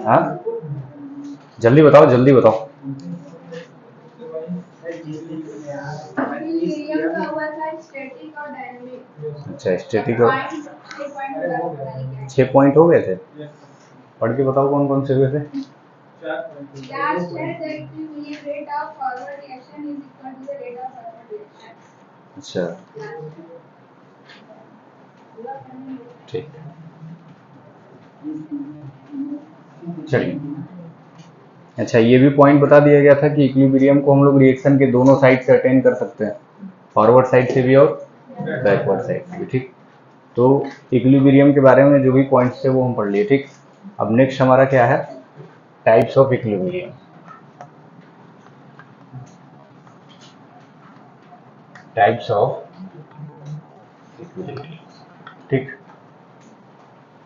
हाँ, जल्दी बताओ जल्दी बताओ। इक्विलिब्रियम का हुआ था स्टैटिक और डायनामिक। अच्छा, स्टैटिक और 6 पॉइंट 6 पॉइंट हो गए थे। पढ़ के बताओ कौन कौन से हुए थे। लास्ट है the equilibrium rate of forward reaction is equal to the rate of forward reaction. अच्छा ठीक, चलिए। अच्छा, ये भी पॉइंट बता दिया गया था कि इक्विलिब्रियम को हम लोग रिएक्शन के दोनों साइड से अटेन कर सकते हैं, फॉरवर्ड साइड से भी और बैकवर्ड साइड से भी। ठीक, तो इक्विलिब्रियम के बारे में जो भी पॉइंट्स थे वो हम पढ़ लिए। ठीक, अब नेक्स्ट हमारा क्या है, types of equilibrium. Types of equilibrium. ठीक,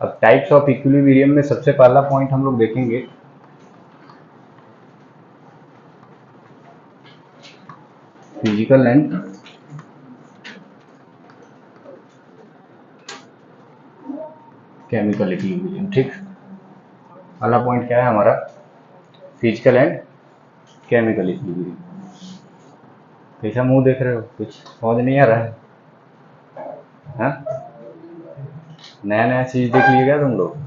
अब टाइप्स ऑफ इक्विलिब्रियम में सबसे पहला पॉइंट हम लोग देखेंगे फिजिकल एंड केमिकल इक्विलिब्रियम। ठीक, पहला पॉइंट क्या है हमारा, फिजिकल एंड केमिकल इक्विलिब्रियम। कैसा मुंह देख रहे हो, कुछ समझ नहीं आ रहा है? हाँ, नया नया चीज देख लिएगा तुम लोग।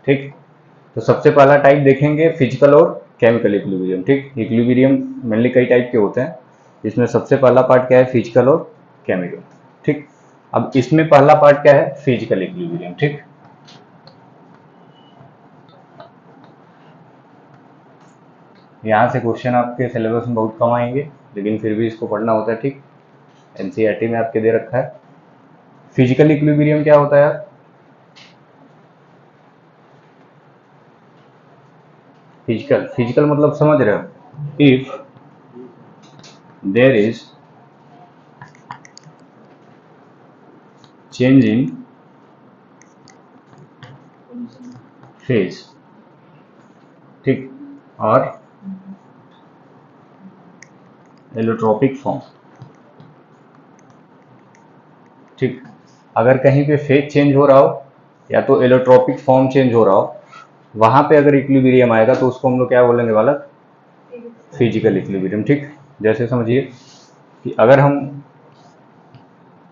ठीक, तो सबसे पहला टाइप देखेंगे फिजिकल और केमिकल इक्विलिब्रियम। ठीक, इक्विलिब्रियम मेनली कई टाइप के होते हैं, इसमें सबसे पहला पार्ट क्या है, फिजिकल और केमिकल। ठीक, अब इसमें पहला पार्ट क्या है, फिजिकल इक्विलिब्रियम। ठीक, यहाँ से क्वेश्चन आपके सिलेबस में बहुत कम आएंगे, लेकिन फिर भी इसको पढ़ना होता है। ठीक, एनसीईआरटी में आपके दे रखा है। फिजिकल इक्विलिब्रियम क्या होता है यार, फिजिकल फिजिकल मतलब समझ रहे हो, if there is change in phase. ठीक, और एलोट्रोपिक फॉर्म। ठीक, अगर कहीं पे फेज चेंज हो रहा हो या तो एलोट्रोपिक फॉर्म चेंज हो रहा हो, वहां पे अगर इक्विलिब्रियम आएगा तो उसको हम लोग क्या बोलेंगे बालक, फिजिकल इक्विलिब्रियम। ठीक, जैसे समझिए कि अगर हम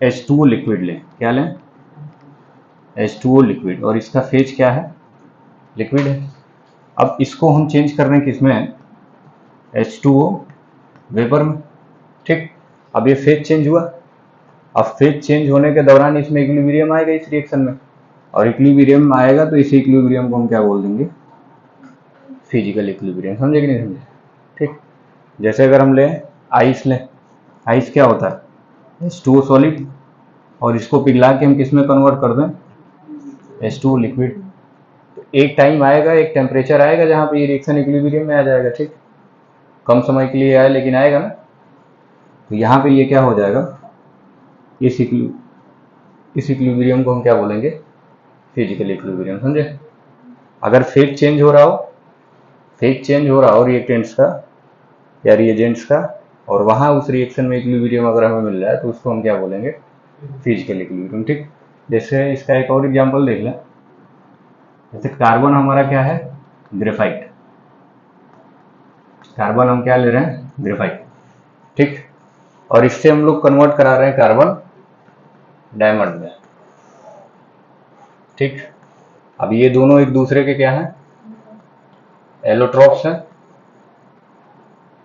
H2O लिक्विड लें, क्या लें, H2O लिक्विड, और इसका फेज क्या है, लिक्विड है। अब इसको हम चेंज कर रहे हैं किसमें, H2O वेपर में। ठीक, अब ये फेज चेंज हुआ, अब फेज चेंज होने के दौरान इसमें इक्विलिब्रियम आएगा इस रिएक्शन में, और इक्विलिब्रियम आएगा तो इसी इक्विलिब्रियम को हम क्या बोल देंगे, फिजिकल इक्विलिब्रियम। समझे कि नहीं समझे? ठीक, जैसे अगर हम लें आइस, लें आइस, क्या होता है, H2O सॉलिड, और इसको पिघला के हम किस में कन्वर्ट कर दें, H2O लिक्विड। तो एक टाइम आएगा, एक टेम्परेचर आएगा जहाँ पे ये रिएक्शन इक्विलिब्रियम में आ जाएगा। ठीक, कम समय के लिए आए लेकिन आएगा ना। तो यहाँ पे ये क्या हो जाएगा, इस इक्विलिब्रियम को हम क्या बोलेंगे, फिजिकल इक्विलिब्रियम। समझे? अगर फेज चेंज हो रहा हो, फेज चेंज हो रहा हो रिएक्टेंट्स का या रिएजेंट्स का, और वहां उस रिएक्शन में इक्विलिब्रियम अगर हमें मिल रहा है तो उसको हम क्या बोलेंगे, फिजिकल इक्विलिब्रियम। ठीक, जैसे इसका एक और एग्जांपल देख लें, जैसे कार्बन हमारा क्या है, ग्रेफाइट। कार्बन हम क्या ले रहे हैं, ग्रेफाइट। ठीक, और इससे हम लोग कन्वर्ट करा रहे हैं कार्बन डायमंड में। ठीक, अब ये दोनों एक दूसरे के क्या हैं, एलोट्रोप्स हैं।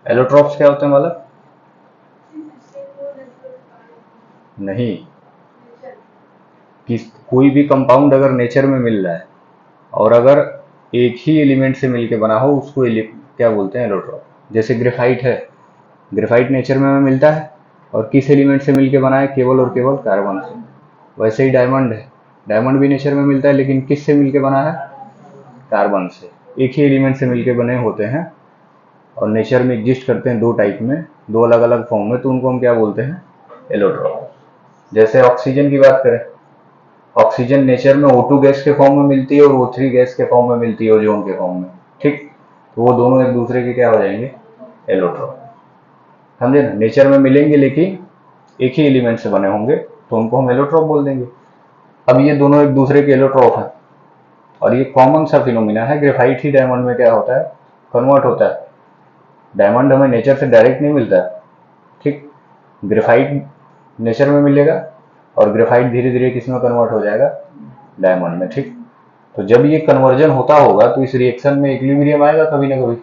एलोट्रोप्स क्या होते हैं मतलब, नहीं, कि कोई भी कंपाउंड अगर नेचर में मिल रहा है और अगर एक ही एलिमेंट से मिलके बना हो उसको क्या बोलते हैं, एलोट्रोप। जैसे ग्रेफाइट है, ग्रेफाइट नेचर में हमें मिलता है और किस एलिमेंट से मिलके बना है, केवल और केवल कार्बन से। वैसे ही डायमंड है, डायमंड भी नेचर में मिलता है लेकिन किस से मिलके बना है, कार्बन से। एक ही एलिमेंट से मिलके बने होते हैं और नेचर में एग्जिस्ट करते हैं दो टाइप में, दो अलग अलग फॉर्म में, तो उनको हम क्या बोलते हैं, एलोट्रोप। जैसे ऑक्सीजन की बात करें, ऑक्सीजन नेचर में O2 गैस के फॉर्म में मिलती है और O3 गैस के फॉर्म में मिलती है, ओजोन के फॉर्म में। ठीक, तो वो दोनों एक दूसरे के क्या हो जाएंगे, एलोट्रोप। समझे ना, नेचर में मिलेंगे लेकिन एक ही एलिमेंट से बने होंगे तो उनको हम एलोट्रोप बोल देंगे। अब ये दोनों एक दूसरे के एलोट्रोप हैं, और ये कॉमन सा फिनोमिना है, ग्रेफाइट ही डायमंड में क्या होता है, कन्वर्ट होता है। डायमंड हमें नेचर से डायरेक्ट नहीं मिलता है, ठीक, ग्रेफाइट नेचर में मिलेगा और ग्रेफाइट धीरे धीरे किस में कन्वर्ट हो जाएगा, डायमंड में, ठीक। तो जब ये कन्वर्जन होता होगा तो इस रिएक्शन में इक्विलिब्रियम आएगा कभी ना कभी,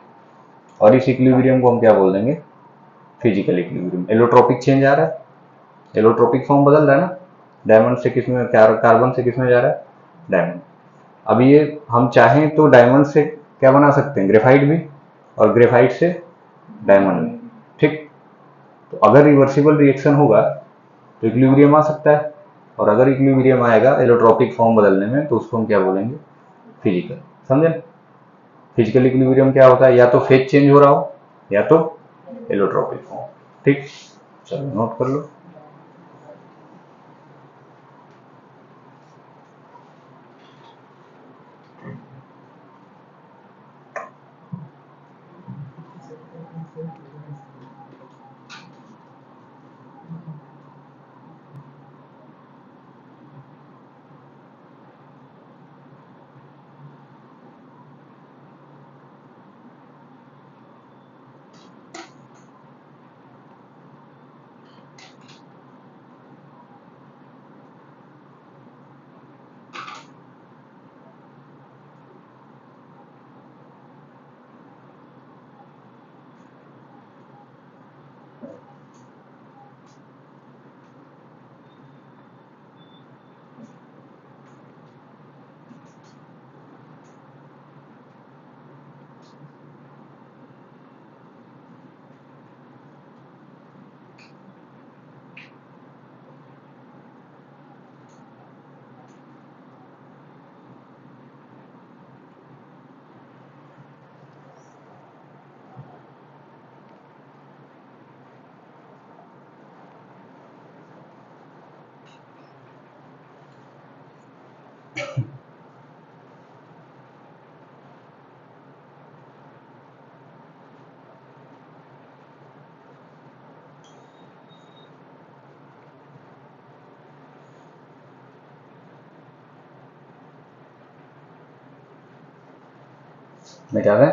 और इस इक्विलिब्रियम को हम क्या बोल देंगे, फिजिकल इक्विलिब्रियम। एलोट्रोपिक चेंज आ रहा है, एलोट्रोपिक फॉर्म बदल रहा है ना, डायमंड से किस में, कार्बन से किस में जा रहा है, डायमंड। अब ये हम चाहें तो डायमंड से क्या बना सकते हैं, ग्रेफाइट भी, और ग्रेफाइट से डायमंड भी, ठीक। तो अगर रिवर्सिबल रिएक्शन होगा तो इक्विलिब्रियम आ सकता है, और अगर इक्विलिब्रियम आएगा एलोट्रोपिक फॉर्म बदलने में तो उसको हम क्या बोलेंगे, फिजिकल। समझे? फिजिकल इक्विलिब्रियम क्या होता है, या तो फेज चेंज हो रहा हो या तो एलोट्रोपिक फॉर्म, ठीक। चलो नोट कर लो। मैं क्या है,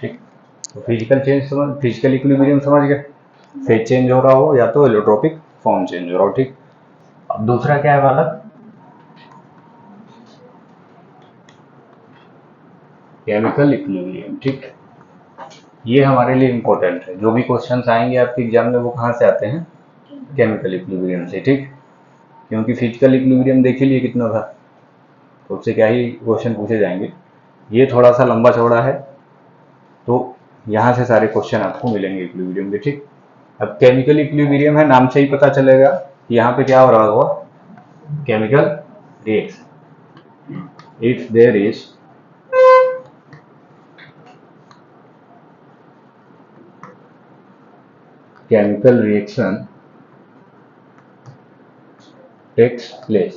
ठीक। तो फिजिकल चेंज समझ, फिजिकल इक्विलिब्रियम समझ गए, फेज चेंज हो रहा हो या तो एलोट्रोपिक फॉर्म चेंज हो रहा हो, ठीक। अब दूसरा क्या है बालक, केमिकल इक्विलिब्रियम, ठीक। ये हमारे लिए इंपॉर्टेंट है, जो भी क्वेश्चंस आएंगे आपके एग्जाम में वो कहाँ से आते हैं, केमिकल इक्विलिब्रियम से, ठीक। क्योंकि फिजिकल इक्विलिब्रियम देख ही लिए कितना था, तो उससे क्या ही क्वेश्चन पूछे जाएंगे। ये थोड़ा सा लंबा चौड़ा है, तो यहाँ से सारे क्वेश्चन आपको मिलेंगे इक्विलिब्रियम के, ठीक। अब केमिकल इक्विलिब्रियम है, नाम से ही पता चलेगा कि यहाँ पे क्या हो रहा होगा, chemical reaction. If there is chemical reaction takes place,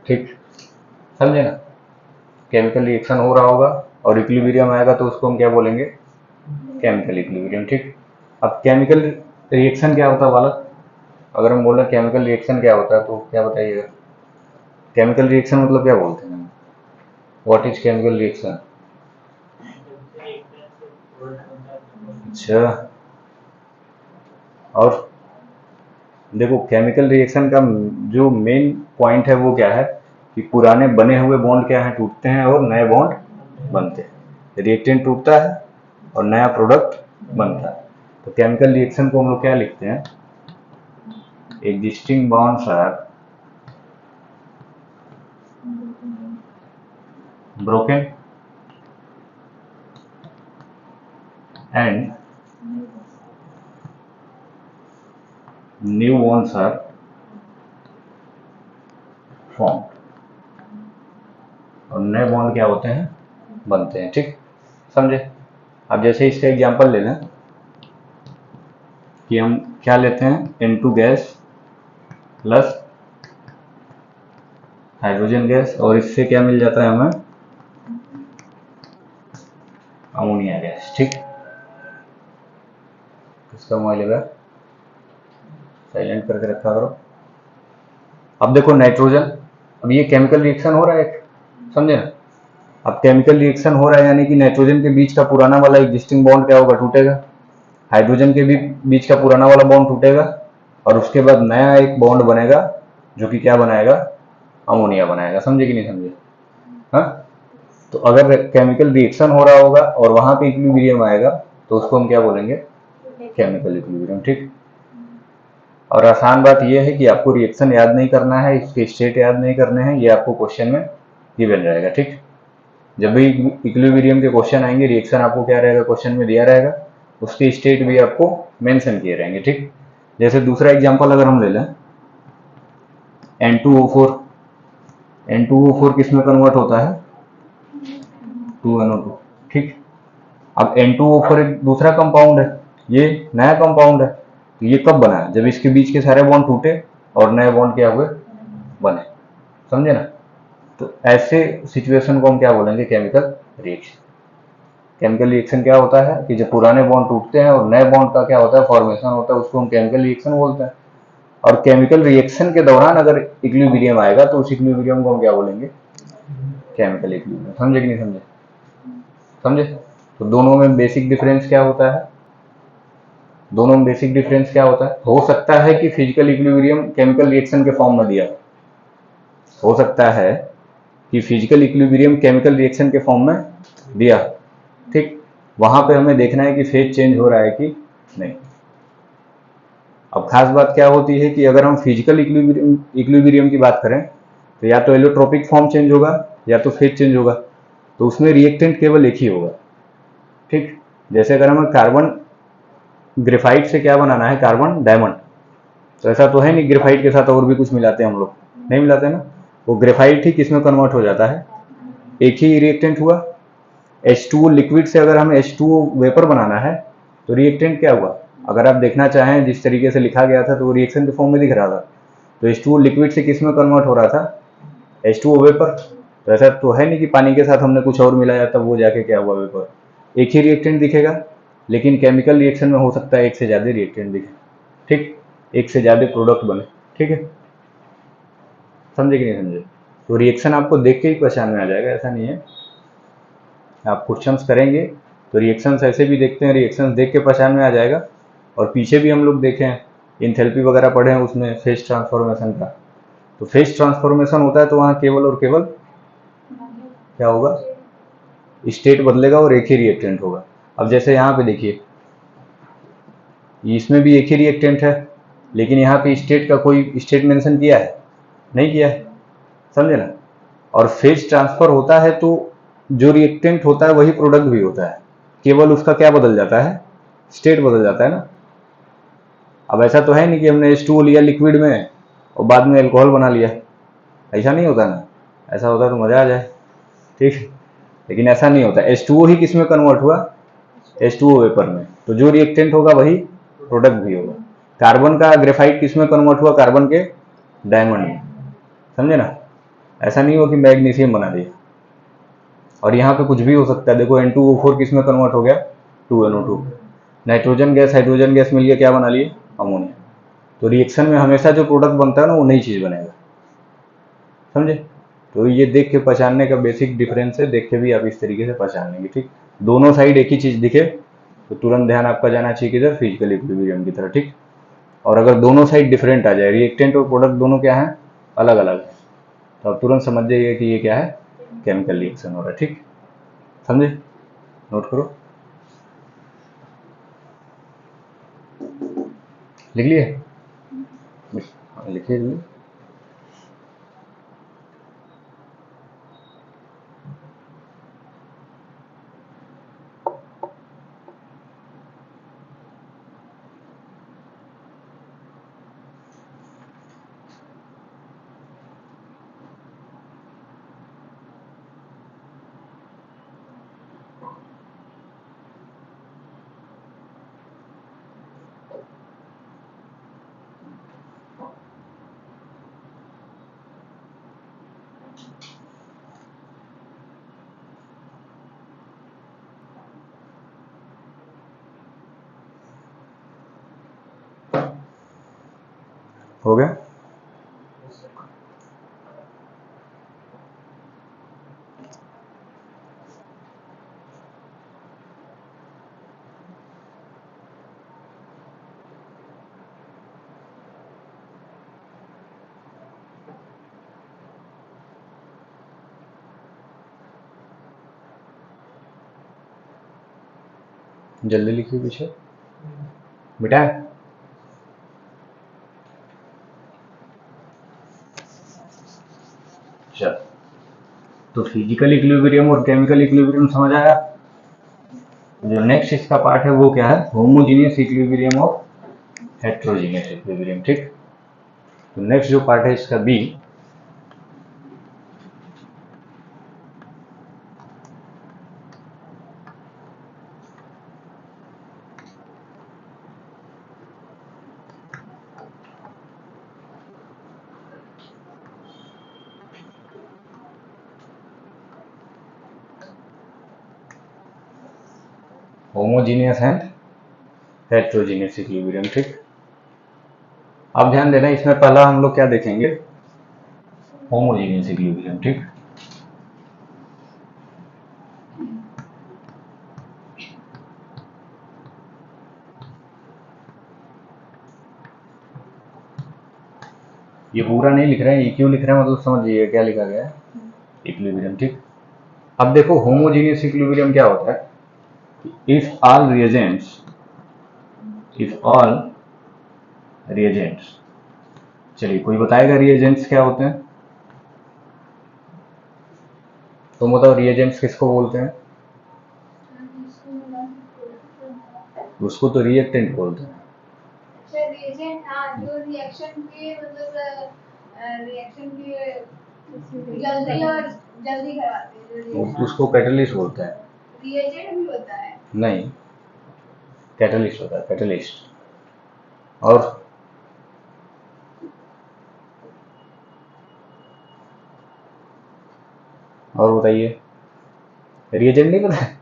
ठीक, समझे ना। केमिकल रिएक्शन हो रहा होगा और इक्विलिब्रियम आएगा तो उसको हम क्या बोलेंगे, केमिकल इक्विलिब्रियम, ठीक। अब केमिकल रिएक्शन क्या होता है बालक, अगर हम बोल रहे केमिकल रिएक्शन क्या होता है तो क्या बताइएगा, केमिकल रिएक्शन मतलब क्या बोलते हैं, व्हाट इज केमिकल रिएक्शन। अच्छा, और देखो केमिकल रिएक्शन का जो मेन पॉइंट है वो क्या है, कि पुराने बने हुए बॉन्ड क्या है, टूटते हैं और नए बॉन्ड बनते हैं, रिएक्टेंट टूटता है और नया प्रोडक्ट बनता है। तो केमिकल रिएक्शन को हम लोग क्या लिखते हैं, existing bonds are broken and new bonds are formed, और नए बॉन्ड क्या होते हैं, बनते हैं, ठीक, समझे। अब जैसे इसका एग्जांपल ले लें कि हम क्या लेते हैं, N2 gas plus hydrogen gas, और इससे क्या मिल जाता है हमें, अमोनिया गैस। ठीक, किसका मोबाइल लगा, साइलेंट करके रखा करो। अब देखो नाइट्रोजन, अब ये केमिकल रिएक्शन हो रहा है, समझे ना। अब केमिकल रिएक्शन हो रहा है यानी कि नाइट्रोजन के बीच का पुराना वाला एग्जिस्टिंग बॉन्ड क्या होगा, टूटेगा। हाइड्रोजन के भी बीच का पुराना वाला बॉन्ड टूटेगा, और उसके बाद नया एक बॉन्ड बनेगा जो कि क्या बनाएगा, अमोनिया बनाएगा। समझे कि नहीं समझे। हाँ, तो अगर केमिकल रिएक्शन हो रहा होगा और वहां पे इक्विलिब्रियम आएगा तो उसको हम क्या बोलेंगे, केमिकल इक्विलिब्रियम। ठीक, और आसान बात यह है कि आपको रिएक्शन याद नहीं करना है, इसके स्टेट याद नहीं करने हैं, ये आपको क्वेश्चन में गिवन रहेगा। ठीक, जब भी इक्विलिब्रियम के क्वेश्चन आएंगे, रिएक्शन आपको क्या रहेगा, क्वेश्चन में दिया रहेगा, उसके स्टेट भी आपको मेंशन किए रहेंगे। ठीक, जैसे दूसरा एग्जांपल अगर हम ले लें, N2O4, N2O4 किस में कन्वर्ट होता है, 2NO2। ठीक, अब N2O4 एक दूसरा कंपाउंड है, ये नया कंपाउंड है, तो ये कब बना, जब इसके बीच के सारे बॉन्ड टूटे और नए बॉन्ड क्या हुए, बने। समझे ना। तो ऐसे सिचुएशन को हम क्या बोलेंगे, केमिकल रिएक्शन। केमिकल रिएक्शन क्या होता है कि जब पुराने बॉन्ड टूटते हैं और नए बॉन्ड का क्या होता है, फॉर्मेशन होता है, उसको हम केमिकल रिएक्शन बोलते हैं। और केमिकल रिएक्शन के दौरान अगर इक्विलिब्रियम आएगा तो उस इक्विलिब्रियम को हम क्या बोलेंगे, केमिकल इक्विलिब्रियम। समझे कि नहीं समझे, समझे। तो दोनों में बेसिक डिफरेंस क्या होता है, दोनों में बेसिक डिफरेंस क्या होता है, हो सकता है कि फिजिकल इक्विलिब्रियम केमिकल रिएक्शन के फॉर्म में दिया, हो सकता है कि फिजिकल इक्विलिब्रियम केमिकल रिएक्शन के फॉर्म में दिया। ठीक, वहां पे हमें देखना है कि फेज चेंज हो रहा है कि नहीं। अब खास बात क्या होती है कि अगर हम फिजिकल इक्विलिब्रियम की बात करें तो या तो एलोट्रोपिक फॉर्म चेंज होगा या तो फेज चेंज होगा, तो उसमें रिएक्टेंट केवल एक ही होगा। ठीक, जैसे अगर हमें कार्बन ग्रेफाइट से क्या बनाना है, कार्बन डायमंड, तो ऐसा तो है नहीं ग्रेफाइट के साथ और भी कुछ मिलाते हैं हम लोग, नहीं मिलाते ना। वो ग्रेफाइट ही किस में कन्वर्ट हो जाता है, एक ही रिएक्टेंट हुआ। H2O लिक्विड से अगर हमें H2O वेपर बनाना है तो रिएक्टेंट क्या हुआ, अगर आप देखना चाहें जिस तरीके से लिखा गया था तो वो रिएक्शन के फॉर्म में दिख रहा था। तो H2O लिक्विड से किस में कन्वर्ट हो रहा था, H2O वेपर। तो ऐसा तो है नहीं कि पानी के साथ हमने कुछ और मिलाया तब वो जाके क्या हुआ, वेपर। एक ही रिएक्टेंट दिखेगा, लेकिन केमिकल रिएक्शन में हो सकता है एक से ज्यादा रिएक्टेंट दिखे। ठीक, एक से ज्यादा प्रोडक्ट बने। ठीक है, समझे कि नहीं समझे। तो रिएक्शन आपको देख के ही पहचान में आ जाएगा, ऐसा नहीं है। आप क्वेश्चंस करेंगे तो रिएक्शंस ऐसे भी देखते हैं, रिएक्शंस देख के पहचान में आ जाएगा। और पीछे भी हम लोग देखें, इंथैल्पी वगैरह पढ़े हैं उसमें फेज ट्रांसफॉर्मेशन का, तो फेज ट्रांसफॉर्मेशन होता है तो वहाँ केवल और केवल क्या होगा, स्टेट बदलेगा और एक ही रिएक्टेंट होगा। अब जैसे यहाँ पे देखिए, इसमें भी एक ही रिएक्टेंट है, लेकिन यहाँ पे स्टेट का कोई स्टेट मेंशन किया है, नहीं किया है। समझे ना। और फेज ट्रांसफर होता है तो जो रिएक्टेंट होता है वही प्रोडक्ट भी होता है, केवल उसका क्या बदल जाता है, स्टेट बदल जाता है ना। अब ऐसा तो है नहीं कि हमने H2O लिया लिक्विड में और बाद में अल्कोहल बना लिया, ऐसा नहीं होता ना। ऐसा होता तो मजा आ जाए। ठीक, लेकिन ऐसा नहीं होता। H2O ही किस में कन्वर्ट हुआ, H2O वेपर में, तो जो रिएक्टेंट होगा वही प्रोडक्ट भी होगा। कार्बन का ग्रेफाइट किस में कन्वर्ट हुआ, कार्बन के डायमंड में। समझे ना। ऐसा नहीं हुआ कि मैग्नीशियम बना दिया। और यहाँ पे कुछ भी हो सकता है, देखो N2O4 किस में कन्वर्ट हो गया, 2NO2। Nitrogen gas hydrogen gas मिल गया, क्या बना लिए, अमोनिया। तो रिएक्शन में हमेशा जो प्रोडक्ट बनता है ना वो नई चीज बनेगा। समझे। तो ये देख के पहचानने का बेसिक डिफरेंस है, देख के भी आप इस तरीके से पहचान लेंगे। ठीक, दोनों साइड एक ही चीज दिखे तो तुरंत ध्यान आपका जाना चाहिए किधर, फिजिकल इक्विलिब्रियम की तरह। ठीक, और अगर दोनों साइड डिफरेंट आ जाए, रिएक्टेंट और प्रोडक्ट दोनों क्या है, अलग अलग है, तो आप तुरंत समझ जाइए कि ये क्या है, केमिकल रिएक्शन हो रहा है। ठीक, समझे, नोट करो, लिख लिए, लिखिए। हो गया। जल्दी लिखिए पीछे बेटा। चल, तो फिजिकल इक्विलिब्रियम और केमिकल इक्विलिब्रियम समझ आया। जो नेक्स्ट इसका पार्ट है वो क्या है, होमोजीनियस इक्विलिब्रियम और हेट्रोजीनियस इक्विलिब्रियम। ठीक, तो नेक्स्ट जो पार्ट है इसका B, homogeneous and heterogeneous equilibrium. ठीक, अब ध्यान देना, इसमें पहला हम लोग क्या देखेंगे, होमोजीनियस इक्विलिब्रियम। ठीक, ये पूरा नहीं लिख रहे हैं, ये क्यों लिख रहे हैं मतलब समझिए क्या लिखा गया है, इक्विलिब्रियम। ठीक, अब देखो होमोजीनियस इक्विलिब्रियम क्या होता है, इफ ऑल रिएजेंट्स, चलिए कोई बताएगा रिएजेंट्स क्या होते हैं, तो मतलब रिएजेंट्स किसको बोलते हैं, उसको तो रिएक्टेंट बोलते हैं। रिएजेंट, हाँ, जो रिएक्शन के मतलब रिएक्शन के जल्दी करवाते हैं, उसको कैटलिस्ट बोलते हैं। रिएजेंट भी होता है? नहीं, कैटलिस्ट होता है, कैटलिस्ट। और बताइए, रिएजेंट नहीं पता है,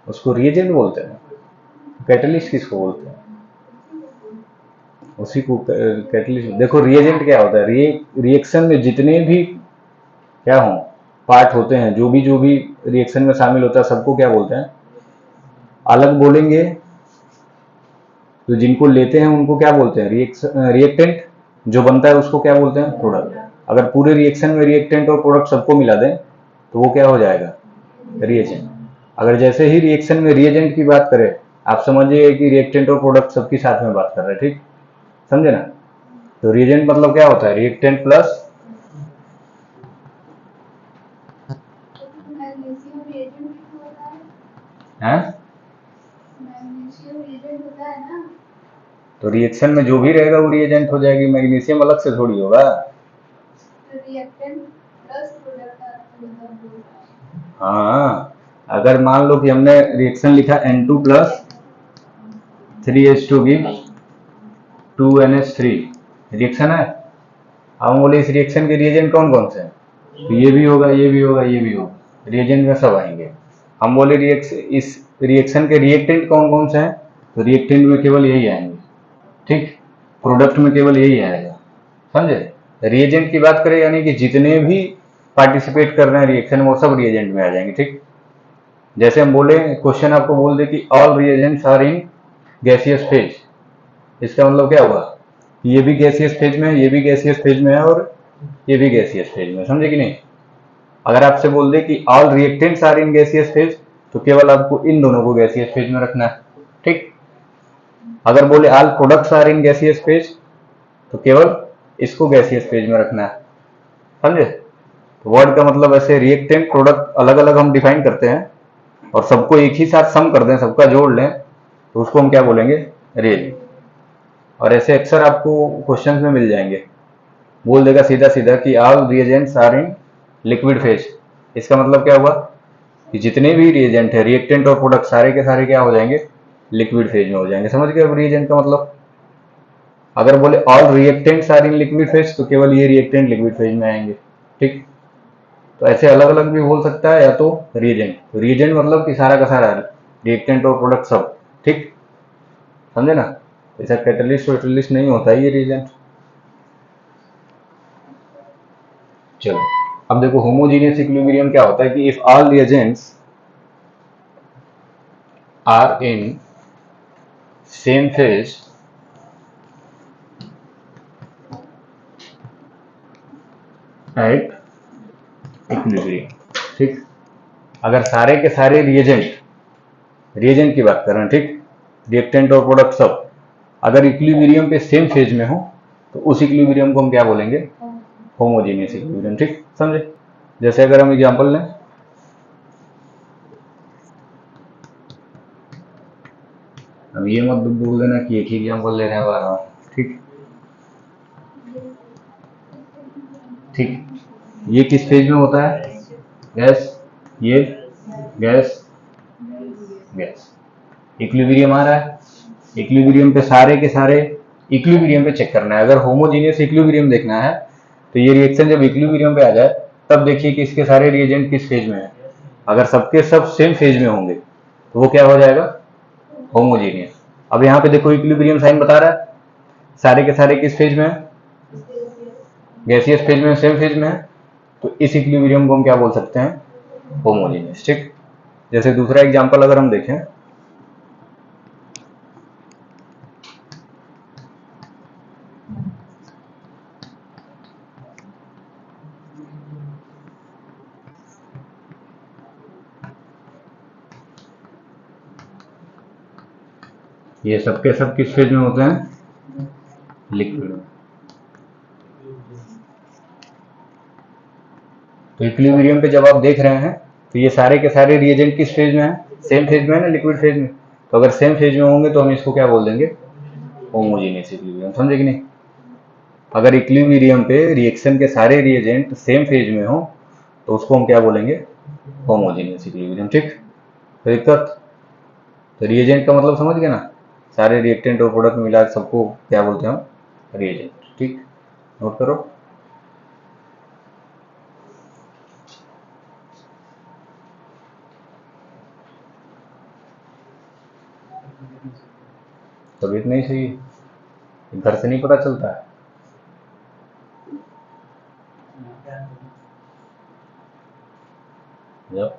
उसको रिएजेंट बोलते हैं। कैटलिस्ट किसको बोलते हैं, उसी को कैटलिस्ट। देखो रिएजेंट क्या होता है, रिएक्शन में जितने भी क्या हो पार्ट होते हैं, जो भी रिएक्शन में शामिल होता है, सबको क्या बोलते हैं, अलग बोलेंगे तो जिनको लेते हैं उनको क्या बोलते हैं, रिएक्टेंट। जो बनता है उसको क्या बोलते हैं, प्रोडक्ट। अगर पूरे रिएक्शन में रिएक्टेंट और प्रोडक्ट सबको मिला दें तो वो क्या हो जाएगा, रिएजेंट। अगर जैसे ही रिएक्शन में रिएजेंट की बात करें, आप समझिए कि रिएक्टेंट और प्रोडक्ट सबकी साथ में बात कर रहे हैं। ठीक, समझे ना। तो रिएजेंट मतलब क्या होता है, रिएक्टेंट प्लस, मैग्नीशियम रिएजेंट होता है, है मैग्नीशियम रिएजेंट होता है ना, तो रिएक्शन में जो भी रहेगा वो रिएजेंट हो जाएगी, मैग्नीशियम अलग से थोड़ी होगा। Reactant plus product. हाँ, अगर मान लो कि हमने रिएक्शन लिखा N2 plus 3H2 give 2NH3, reaction है। हम बोले इस रिएक्शन के रिएजेंट कौन कौन से हैं, तो ये भी होगा, ये भी होगा, ये भी होगा, रिएजेंट में सब आएंगे। हम बोले इस रिएक्शन के रिएक्टेंट कौन कौन से हैं, तो रिएक्टेंट में केवल यही आएंगे। ठीक, प्रोडक्ट में केवल यही आएगा, समझे। रिएजेंट की बात करें यानी कि जितने भी पार्टिसिपेट कर रहे हैं रिएक्शन, वो सब रिएजेंट में आ जाएंगे। ठीक, जैसे हम बोले क्वेश्चन आपको बोल दे कि all reagents are in gaseous phase, इसका मतलब क्या हुआ, ये भी गैसियस फेज में है, ये भी गैसियस फेज में है, और ये भी गैसियस फेज में, समझे कि नहीं। अगर आपसे बोल दे कि all reactants are in gaseous phase, तो केवल आपको इन दोनों को गैसियस फेज में रखना है। ठीक, अगर बोले all products are in gaseous phase, तो केवल इसको गैसियस फेज में रखना है, समझे। तो वर्ड का मतलब ऐसे रिएक्टेंट प्रोडक्ट अलग अलग हम डिफाइन करते हैं, और सबको एक ही साथ सम कर दें, सबका जोड़ लें, तो उसको हम क्या बोलेंगे, रिएजेंट। और ऐसे अक्सर आपको क्वेश्चन में मिल जाएंगे, बोल देगा सीधा सीधा कि all reagents are in liquid phase. इसका मतलब क्या हुआ कि जितने भी रिएजेंट है, रिएक्टेंट और प्रोडक्ट, सारे के सारे क्या हो जाएंगे, लिक्विड फेज में हो जाएंगे। समझ गए अब रिएजेंट का मतलब। अगर बोले all reactants are in liquid phase, तो केवल ये रिएक्टेंट लिक्विड फेज में आएंगे। ठीक, तो ऐसे अलग अलग भी बोल सकता है, या तो रिएजेंट मतलब कि सारा का सारा रिएक्टेंट और प्रोडक्ट सब। ठीक, समझे ना, ऐसा कैटलिस्ट वेटलिस्ट नहीं होता है ये रिएजेंट। चलो अब देखो होमोजीनियस इक्विलिब्रियम क्या होता है कि if all reagents are in same phase at equilibrium, ठीक। अगर सारे के सारे रिएजेंट की बात कर रहे हैं, ठीक, रिएक्टेंट और प्रोडक्ट सब अगर इक्विलिब्रियम पे सेम फेज में हो तो उस इक्विलिब्रियम को हम क्या बोलेंगे, होमोजीनियस इक्विलिब्रियम, ठीक, समझे। जैसे अगर हम एग्जांपल लें, अब ये मत बोल देना कि एक ही एग्जांपल ले रहे हैं बार बार, ठीक ठीक। ये किस फेज में होता है, गैस, ये गैस गैस, इक्विलिब्रियम आ रहा है, इक्विलिब्रियम पे सारे के सारे इक्विलिब्रियम पे चेक करना है। अगर होमोजीनियस इक्विलिब्रियम देखना है तो ये रिएक्शन जब इक्विलिब्रियम पे आ जाए तब देखिए कि इसके सारे रिएजेंट किस फेज में है। अगर सबके सब सेम फेज में होंगे तो वो क्या हो जाएगा, होमोजीनियस। अब यहाँ पे देखो इक्विलिब्रियम साइन बता रहा है सारे के सारे किस फेज में है, गैसियस फेज में, सेम फेज में है, तो इस इक्विलिब्रियम को हम क्या बोल सकते हैं, होमोजीनियस, ठीक। जैसे दूसरा एग्जांपल अगर हम देखें, ये सबके सब किस फेज में होते हैं, लिक्विड में। तो इक्विलिब्रियम पे जब आप देख रहे हैं तो ये सारे के सारे रिएजेंट किस फेज में है, सेम फेज में है ना, लिक्विड फेज में। तो अगर सेम फेज में होंगे तो हम इसको क्या बोल देंगे, होमोजीनियस इक्विलिब्रियम, समझे कि नहीं। अगर इक्विलिब्रियम पे रिएक्शन के सारे रिएजेंट सेम फेज में हो तो उसको हम क्या बोलेंगे, होमोजीनियस इक्विलिब्रियम, ठीक। तो दिक्कत, तो रिएजेंट का मतलब समझ गए ना, सारे रिएक्टेंट और प्रोडक्ट मिला सबको क्या बोलते हैं हम, रिएजेंट, ठीक। नोट करो। तबीयत नहीं सही है, घर से नहीं पता चलता है। जब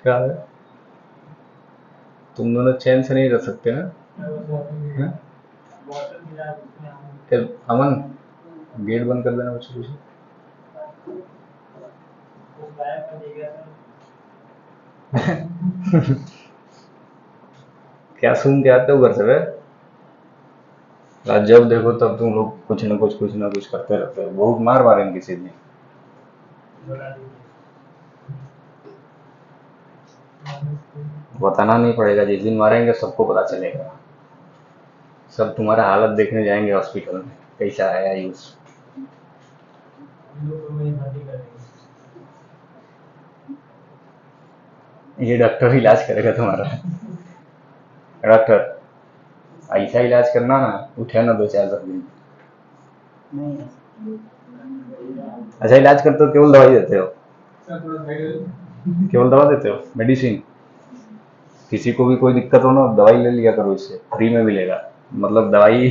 क्या है, तुम दोनों चैन से नहीं रह सकते ना, हैं? फिर अमन गेट बंद कर देना बच्चों पीछे। क्या सुन के आते हो घर से, आज जब देखो तब तुम लोग कुछ ना कुछ करते रहते हो, बहुत मार मारेंगे किसी दिन। बताना नहीं पड़ेगा, जिस दिन मारेंगे सबको पता चलेगा, सब तुम्हारा हालत देखने जाएंगे हॉस्पिटल में, कैसा है आयुष। ये डॉक्टर इलाज करेगा तुम्हारा, डॉक्टर ऐसा इलाज करना ना, उठे ना 2-4 दिन। अच्छा इलाज करते हो, केवल दवाई देते हो, केवल दवा देते हो, मेडिसिन। किसी को भी कोई दिक्कत हो ना, दवाई ले लिया करो, इससे फ्री में मिलेगा, मतलब दवाई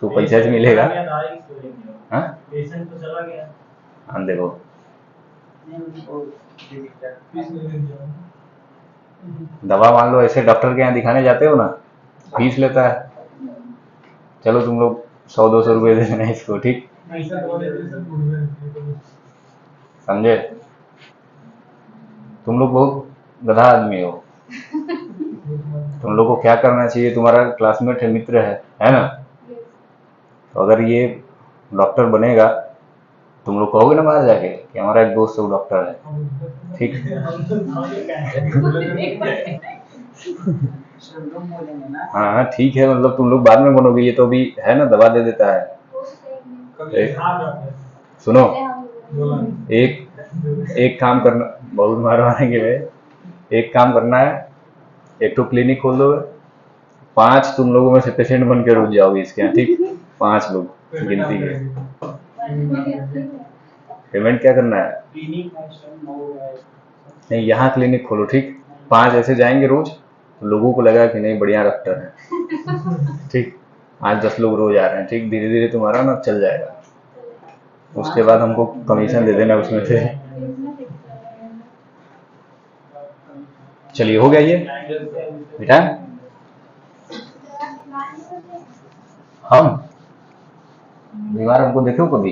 तो पैसे से मिलेगा। हाँ हाँ देखो, दवा मान लो ऐसे डॉक्टर के यहाँ दिखाने जाते हो ना, फीस लेता है, चलो तुम लोग 100-200 रुपये दे देना इसको, ठीक, समझे। तुम लोग बहुत गधा आदमी हो, तुम लोग को क्या करना चाहिए, तुम्हारा क्लासमेट है, मित्र है ना, तो अगर ये डॉक्टर बनेगा तुम लोग कहोगे ना बाहर जाके कि हमारा एक दोस्त है वो डॉक्टर है, ठीक। हाँ हाँ ठीक है, मतलब तुम लोग बाद में बनोगे, ये तो अभी है ना, दबा दे देता है। सुनो, एक काम करना, बहुत मारवाएंगे वे। एक काम करना है, एक तो क्लिनिक खोल दो, 5 तुम लोगों में से पेशेंट बन के रुक जाओगे इसके यहाँ, ठीक। 5 लोग गिनती है। पेमेंट क्या करना है? नहीं, यहाँ क्लिनिक खोलो, ठीक। 5 ऐसे जाएंगे रोज, तो लोगों को लगा कि नहीं बढ़िया डॉक्टर है, ठीक। 8-10 लोग रोज आ रहे हैं, ठीक। धीरे धीरे तुम्हारा ना चल जाएगा, उसके बाद हमको कमीशन दे देना उसमें से। चलिए, हो गया ये बेटा। हम बीमार हमको देखो कभी,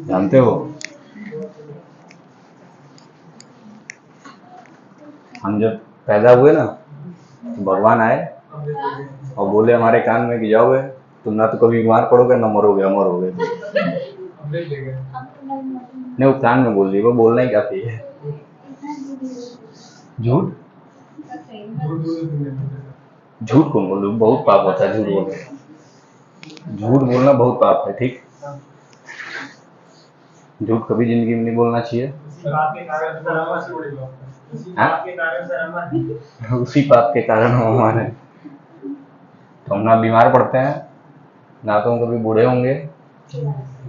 जानते हो? हम जब पैदा हुए ना, तो भगवान आए और बोले हमारे कान में कि जाओगे, तुम ना तो कभी बीमार पड़ोगे ना मरोगे, अमर होगे। नहीं, वो कान में बोल दी, वो बोलना ही काफी है। झूठ झूठ कौन बोल, बहुत पाप होता है झूठ बोलना। झूठ बोलना बहुत पाप है, ठीक। झूठ कभी जिंदगी में नहीं बोलना चाहिए। उसी पाप के कारण हम हमारे, तो हम ना बीमार पड़ते हैं, ना तो हम कभी बूढ़े होंगे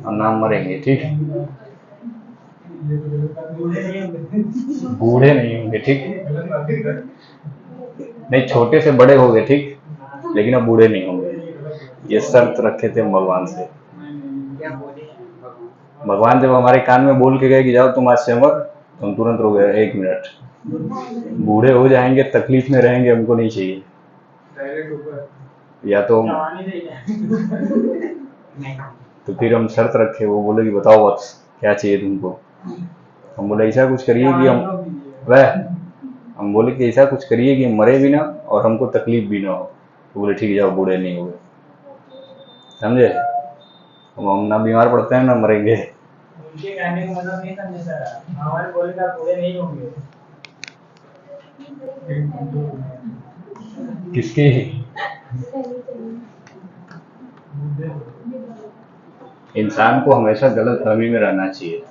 और ना मरेंगे, ठीक। बूढ़े नहीं होंगे, ठीक। नहीं, छोटे से बड़े हो गए, ठीक, लेकिन अब बूढ़े नहीं होंगे। ये शर्त रखे थे हम भगवान से। भगवान जब हमारे कान में बोल के गए कि जाओ तुम आज से अमर, तो हम तुरंत रो गए 1 मिनट। बूढ़े हो जाएंगे, तकलीफ में रहेंगे, हमको नहीं चाहिए। या तो फिर हम शर्त रखे, वो बोले कि बताओ बस क्या चाहिए तुमको। हम बोले ऐसा कुछ करिए कि हम बोले कि ऐसा कुछ करिए कि मरे भी ना और हमको तकलीफ भी ना हो। तो बोले ठीक है, जाओ, बूढ़े नहीं हुए, समझे। हम ना बीमार पड़ते हैं ना मरेंगे। उनके कहने का मतलब नहीं समझे सर, हमारे बोले का बूढ़े नहीं होंगे। किसकी? इंसान को हमेशा गलत फहमी में रहना चाहिए।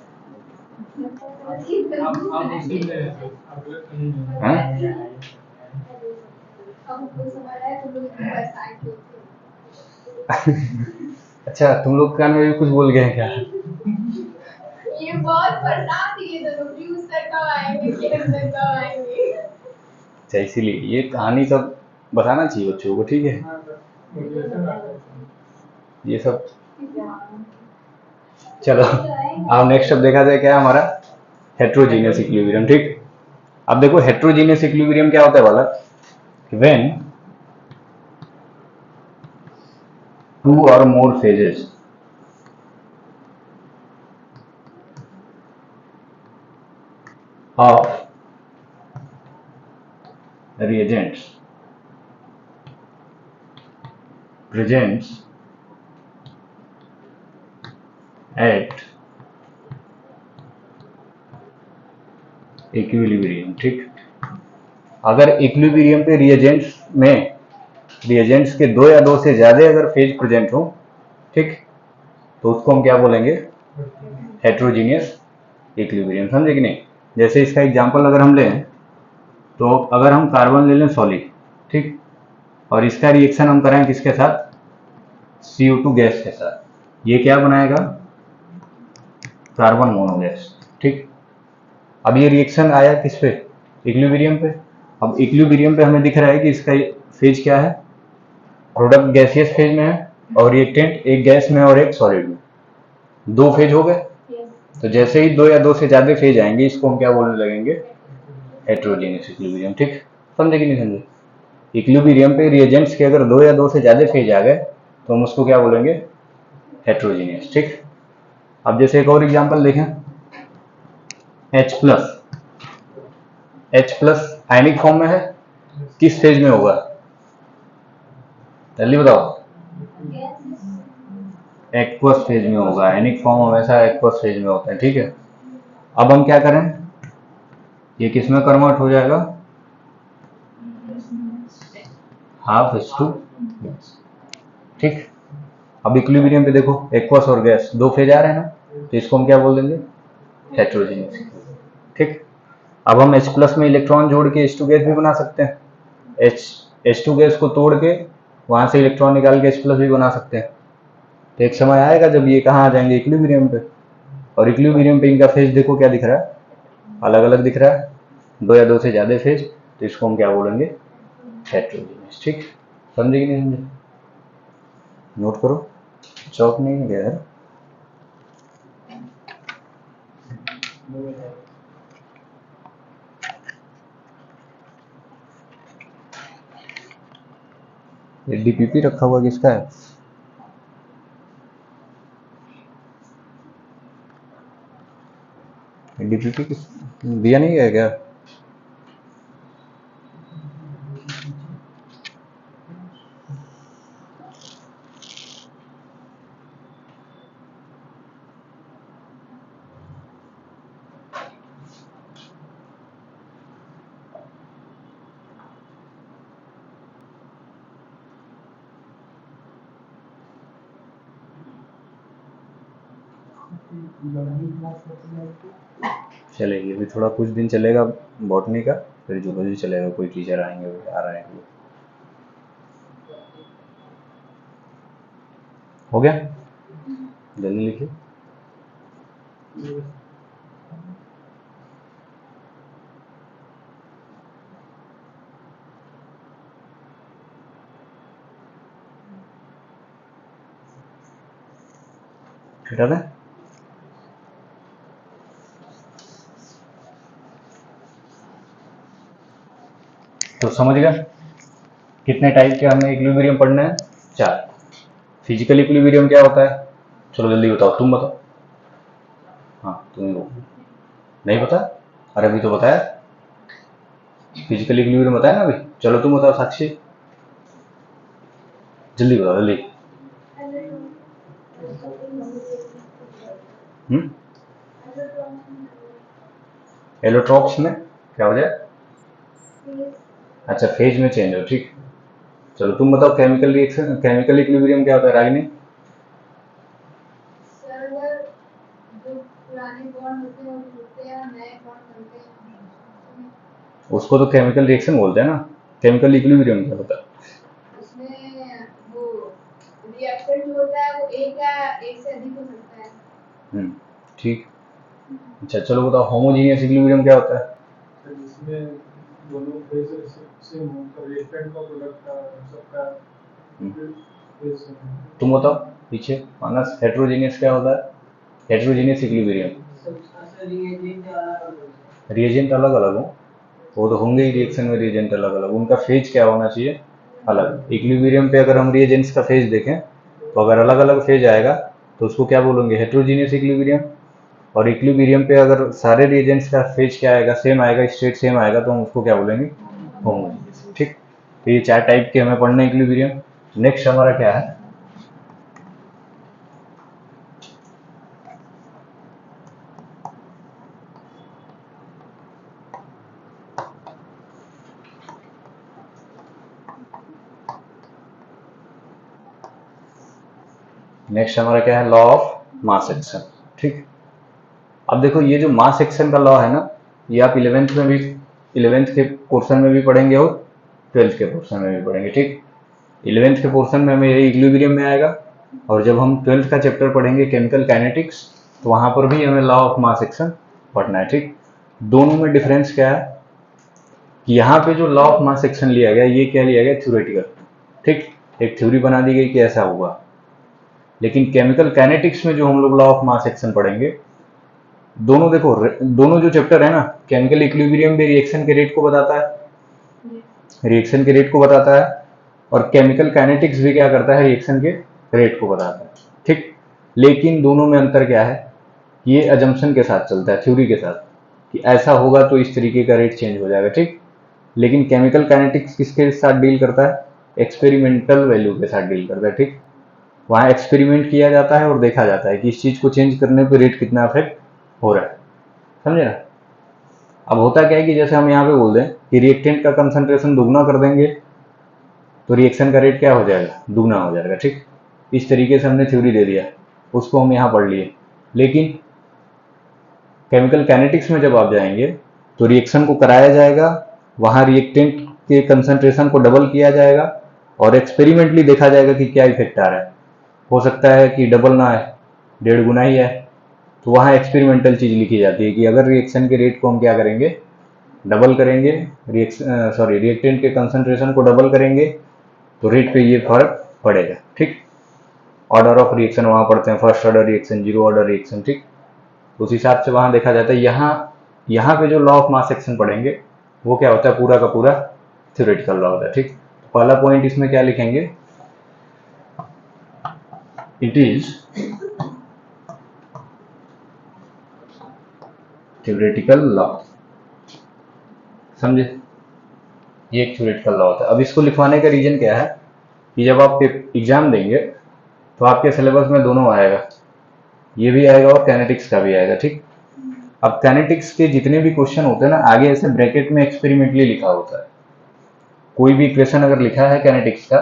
अच्छा, तुम लोग कान में भी कुछ बोल गए क्या? ये बहुत बरसात ही है, तो व्यूज तक कब आएंगे, गेम तक कब आएंगे। अच्छा, इसीलिए ये कहानी सब बताना चाहिए बच्चों को, ठीक है। ये सब चलो, अब नेक्स्ट अब देखा जाए क्या हमारा हेट्रोजीनियस इक्विलिब्रियम, ठीक। अब देखो हेट्रोजीनियस इक्विलिब्रियम क्या होता है वाला, when 2 or more phases of reagents presents at equilibrium, ठीक। अगर इक्विलिब्रियम पे रिएजेंट्स के 2 या 2 से ज्यादा अगर फेज प्रेजेंट हो, ठीक, तो उसको हम क्या बोलेंगे? हेट्रोजीनियस इक्विलिब्रियम, समझे कि नहीं। जैसे इसका एग्जांपल अगर हम लें, तो अगर हम कार्बन ले लें सॉलिड, ठीक, और इसका रिएक्शन हम करें किसके साथ? CO2 गैस के साथ, ये क्या बनाएगा? कार्बन मोनोगैस, ठीक। अब ये रिएक्शन आया किस पे? इक्विलिब्रियम पे। अब इक्विलिब्रियम पे हमें दिख रहा है कि इसका फेज क्या है? प्रोडक्ट गैसियस फेज में है और रिएक्टेंट एक गैस में और एक सॉलिड में, 2 फेज हो गए। तो जैसे ही 2 या 2 से ज्यादा फेज आएंगे, इसको हम क्या बोलने लगेंगे? हेट्रोजीनियस इक्विलिब्रियम, ठीक। समझे कि नहीं समझे? इक्विलिब्रियम पे रिएजेंट्स के अगर 2 या 2 से ज्यादा फेज आ गए, तो हम उसको क्या बोलेंगे? हेट्रोजीनियस, ठीक। अब जैसे एक और एग्जांपल देखें, H प्लस आयनिक फॉर्म में है, किस फेज में होगा? जल्दी बताओ। एक्वस फेज में होगा, एनिक फॉर्म हमेशा एक्वस फेज में होता है, ठीक है। अब हम क्या करें, ये किस में कन्वर्ट हो जाएगा, हाफ H2, ठीक। अब इक्विलिब्रियम पे देखो, एक्वस और गैस दो फेज आ रहे हैं ना, तो इसको हम क्या बोल देंगे, हेटेरोजेनियस, ठीक। अब हम H प्लस में इलेक्ट्रॉन जोड़ के H2 गैस भी बना सकते हैं, H2 गैस को तोड़ के वहां से इलेक्ट्रॉन निकाल के H प्लस भी बना सकते हैं। तो एक समय आएगा जब ये कहाँ आ जाएंगे, इक्विलिब्रियम पे, और इक्विलिब्रियम पे इनका फेज देखो क्या दिख रहा है, अलग अलग दिख रहा है, दो या दो से ज्यादा फेज, तो इसको हम क्या बोलेंगे, हेटेरोजेनियस, ठीक। समझे कि नहीं समझे, नोट करो, चौक नहीं गया है। ये डीपीपी रखा हुआ किसका है, डीपीपी दिया नहीं है क्या, चलेगी अभी थोड़ा कुछ दिन चलेगा बॉटनी का, फिर जूलॉजी चलेगा, कोई टीचर आएंगे आ रहे हैं। हो गया, जल्दी लिखिए। हटा दें, तो समझ गया कितने टाइप के हमें इक्विलिब्रियम पढ़ना है, 4। फिजिकल इक्विलिब्रियम क्या होता है, चलो जल्दी बताओ, तुम बताओ, हाँ तुम नहीं पता, अरे अभी तो बताया, फिजिकल इक्विलिब्रियम बताया ना अभी, चलो तुम बताओ साक्षी, जल्दी बताओ जल्दी। एलोट्रॉप्स में क्या हो जाए, अच्छा फेज में चेंज हो, ठीक। चलो तुम बताओ केमिकल रिएक्शन, केमिकल इक्विलिब्रियम क्या होता है रागिनी, उसको तो केमिकल रिएक्शन बोलते हैं ना, केमिकल इक्विलिब्रियम क्या होता है, उसमें वो रिएक्शन जो होता है वो एक या एक से अधिक हो सकता है, ठीक। अच्छा चलो बताओ होमोजीनियस इक्विलिब्रियम क्या होता है, जिसमें दोनों फेज सेम हो, रिएक्टेंट का प्रोडक्ट का सबका फेज सेम हो। तुम बताओ पीछे मानस, हेटेरोजेनियस क्या होता है, हेटेरोजेनियस इक्विलिब्रियम, रिएजेंट अलग अलग हो, वो तो होंगे ही रिएक्शन में रिएजेंट अलग अलग, उनका फेज क्या होना चाहिए, अलग। इक्विलिब्रियम पे अगर हम रिएजेंट्स का फेज देखें तो अगर अलग अलग फेज आएगा तो उसको क्या बोलेंगे, हेटेरोजेनियस इक्विलिब्रियम। और इक्विलिब्रियम पे अगर सारे रिएजेंट्स का फेज क्या आएगा, सेम आएगा, स्टेट सेम आएगा, तो हम उसको क्या बोलेंगे, होमोजेनियस, ठीक। तो ये 4 टाइप के हमें पढ़ने इक्विलिब्रियम। नेक्स्ट हमारा क्या है, नेक्स्ट हमारा क्या है, लॉ ऑफ मास एक्शन, ठीक। अब देखो ये जो मास एक्शन का लॉ है ना, ये आप 11th में भी, 11th के पोर्शन में भी पढ़ेंगे और 12th के पोर्शन में भी पढ़ेंगे, ठीक। 11th के पोर्शन में हमें ये इक्विलिब्रियम में आएगा, और जब हम 12th का चैप्टर पढ़ेंगे केमिकल काइनेटिक्स, तो वहां पर भी हमें लॉ ऑफ मास एक्शन पढ़ना है, ठीक। दोनों में डिफरेंस क्या है कि यहाँ पे जो लॉ ऑफ मास एक्शन लिया गया, ये क्या लिया गया, थ्योरेटिकल, ठीक, एक थ्योरी बना दी गई कि ऐसा होगा। लेकिन केमिकल काइनेटिक्स में जो हम लोग लॉ ऑफ मास एक्शन पढ़ेंगे, दोनों देखो, दोनों जो चैप्टर है ना, केमिकल इक्विलिब्रियम भी रिएक्शन के रेट को बताता है, रिएक्शन के रेट को बताता है, और केमिकल काइनेटिक्स भी क्या करता है, रिएक्शन के रेट को बताता है, ठीक। लेकिन दोनों में अंतर क्या है, ये अजम्पशन के साथ चलता है, थ्योरी के साथ, कि ऐसा होगा तो इस तरीके का रेट चेंज हो जाएगा, ठीक। लेकिन केमिकल काइनेटिक्स किसके साथ डील करता है, एक्सपेरिमेंटल वैल्यू के साथ डील करता है, ठीक। वहाँ एक्सपेरिमेंट किया जाता है और देखा जाता है कि इस चीज़ को चेंज करने पे रेट कितना अफेक्ट हो रहा है, समझे ना। अब होता क्या है कि जैसे हम यहाँ पे बोल दें कि रिएक्टेंट का कंसंट्रेशन दुगना कर देंगे तो रिएक्शन का रेट क्या हो जाएगा, दुगना हो जाएगा, ठीक। इस तरीके से हमने थ्योरी दे दिया, उसको हम यहाँ पढ़ लिए। लेकिन केमिकल काइनेटिक्स में जब आप जाएंगे तो रिएक्शन को कराया जाएगा, वहाँ रिएक्टेंट के कंसंट्रेशन को डबल किया जाएगा और एक्सपेरिमेंटली देखा जाएगा कि क्या इफेक्ट आ रहा है। हो सकता है कि डबल ना आए, 1.5 गुना ही है, तो वहाँ एक्सपेरिमेंटल चीज़ लिखी जाती है कि अगर रिएक्शन के रेट को हम क्या करेंगे, डबल करेंगे, रिएक्टेंट के कंसंट्रेशन को डबल करेंगे तो रेट पे ये फर्क पड़ेगा, ठीक। ऑर्डर ऑफ रिएक्शन वहाँ पढ़ते हैं, first order reaction, zero order reaction, ठीक। उस हिसाब से वहाँ देखा जाता है। यहाँ पे जो लॉ ऑफ मास एक्शन पढ़ेंगे वो क्या होता है, पूरा का पूरा थ्योरेटिकल लॉ होता है, ठीक। पहला पॉइंट इसमें क्या लिखेंगे, इट इज थ्योरेटिकल लॉ, समझे, ये एक थ्योरेटिकल लॉ होता है। अब इसको लिखवाने का रीजन क्या है कि जब आप एग्जाम देंगे तो आपके सिलेबस में दोनों आएगा, ये भी आएगा और काइनेटिक्स का भी आएगा, ठीक। अब काइनेटिक्स के जितने भी क्वेश्चन होते हैं ना, आगे ऐसे ब्रैकेट में एक्सपेरिमेंटली लिखा होता है। कोई भी इक्वेशन अगर लिखा है काइनेटिक्स का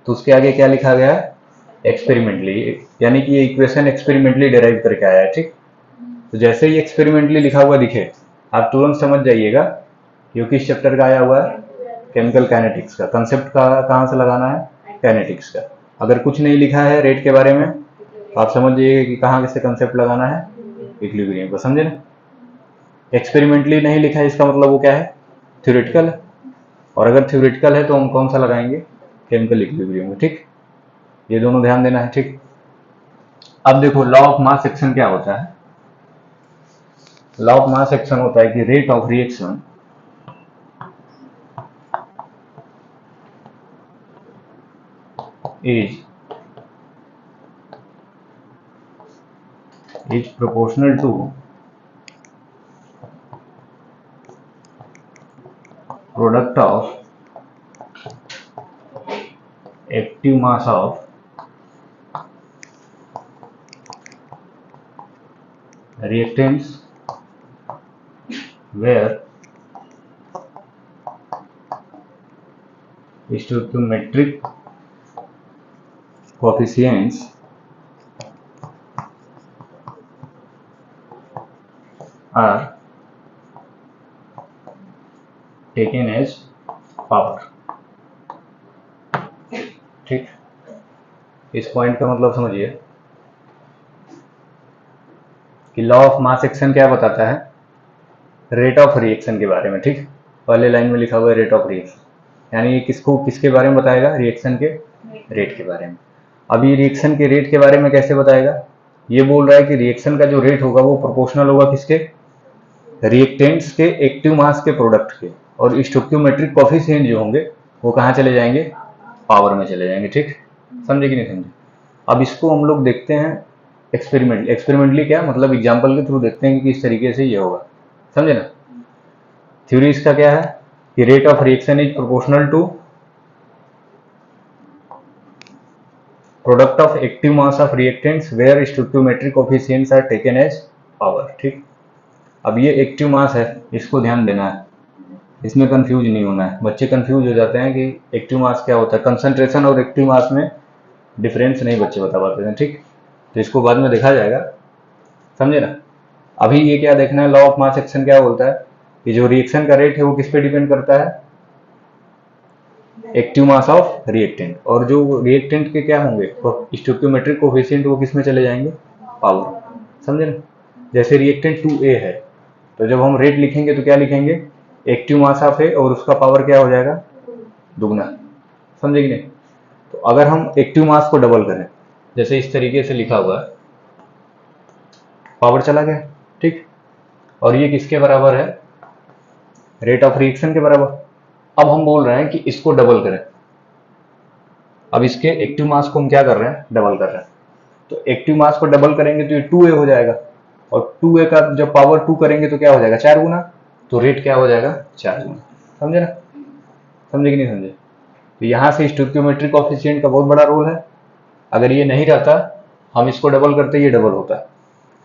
तो उसके आगे क्या लिखा गया है, एक्सपेरिमेंटली, यानी कि ये इक्वेशन एक्सपेरिमेंटली डिराइव करके आया है, ठीक। तो जैसे ही एक्सपेरिमेंटली लिखा हुआ दिखे आप तुरंत समझ जाइएगा कि किस चैप्टर का आया हुआ है, केमिकल काइनेटिक्स का। कंसेप्ट का कहाँ से लगाना है, काइनेटिक्स का। अगर कुछ नहीं लिखा है रेट के बारे में तो आप समझ जाइएगा कि कहाँ से कंसेप्ट लगाना है, इक्विलिब्रियम को, समझे ना। एक्सपेरिमेंटली नहीं लिखा है इसका मतलब वो क्या है, थ्योरेटिकल है। और अगर थ्योरेटिकल है तो हम कौन सा लगाएंगे, केमिकल इक्विलिब्रियम, ठीक। ये दोनों ध्यान देना है, ठीक। अब देखो लॉ ऑफ मास एक्शन क्या होता है। लॉ ऑफ मास एक्शन होता है कि rate of reaction is proportional to product of active mass of reactants where stoichiometric coefficients are taken as power, ठीक। इस पॉइंट का मतलब समझिए कि लॉ ऑफ मास एक्शन क्या बताता है, रेट ऑफ रिएक्शन के बारे में, ठीक। पहले लाइन में लिखा हुआ है रेट ऑफ रिएक्शन, यानी ये किसके बारे में बताएगा, रिएक्शन के रेट के बारे में। अब ये रिएक्शन के रेट के बारे में कैसे बताएगा, ये बोल रहा है कि रिएक्शन का जो रेट होगा वो प्रोपोर्शनल होगा किसके, रिएक्टेंट्स के एक्टिव मास के प्रोडक्ट के, और स्टोइकियोमेट्रिक कोएफिशिएंट जो होंगे वो कहाँ चले जाएंगे, पावर में चले जाएंगे, ठीक। समझे कि नहीं समझे। अब इसको हम लोग देखते हैं एक्सपेरिमेंटली क्या मतलब एग्जाम्पल के थ्रू देखते हैं कि किस तरीके से ये होगा, समझे ना। थ्योरी इसका क्या है कि rate of reaction is proportional to product of active mass of reactants where stoichiometric coefficients are taken as power, ठीक। अब ये एक्टिव मास है, इसको ध्यान देना है, इसमें कंफ्यूज नहीं होना है। बच्चे कंफ्यूज हो जाते हैं कि एक्टिव मास क्या होता है, कंसंट्रेशन और एक्टिव मास में डिफरेंस नहीं बच्चे बता पाते हैं, ठीक। तो इसको बाद में देखा जाएगा, समझे ना। अभी ये क्या देखना है, लॉ ऑफ मास एक्शन क्या बोलता है कि जो रिएक्शन का रेट है वो किस पे डिपेंड करता है, एक्टिव मास ऑफ रिएक्टेंट, और जो रिएक्टेंट के क्या होंगे स्टोइकियोमेट्रिक कोएफिशिएंट वो किस में चले जाएंगे, पावर, समझे ना। जैसे रिएक्टेंट 2A है तो जब हम रेट लिखेंगे तो क्या लिखेंगे, एक्टिव मास ऑफ है और उसका पावर क्या हो जाएगा, दुगना, समझे कि नहीं। तो अगर हम एक्टिव मास को डबल करें जैसे इस तरीके से लिखा हुआ है, पावर चला गया, ठीक। और ये किसके बराबर है, रेट ऑफ रिएक्शन के बराबर। अब हम बोल रहे हैं कि इसको डबल करें, अब इसके एक्टिव मास को हम क्या कर रहे हैं, डबल कर रहे हैं। तो एक्टिव मास को डबल करेंगे तो ये 2A हो जाएगा, और 2A का जब पावर 2 करेंगे तो क्या हो जाएगा, 4 गुना, तो रेट क्या हो जाएगा, 4 गुना, समझे ना। समझे कि नहीं समझे। तो यहाँ से स्टोइकियोमेट्रिक कोएफिशिएंट का बहुत बड़ा रोल है, अगर ये नहीं रहता, हम इसको डबल करते, ये डबल होता,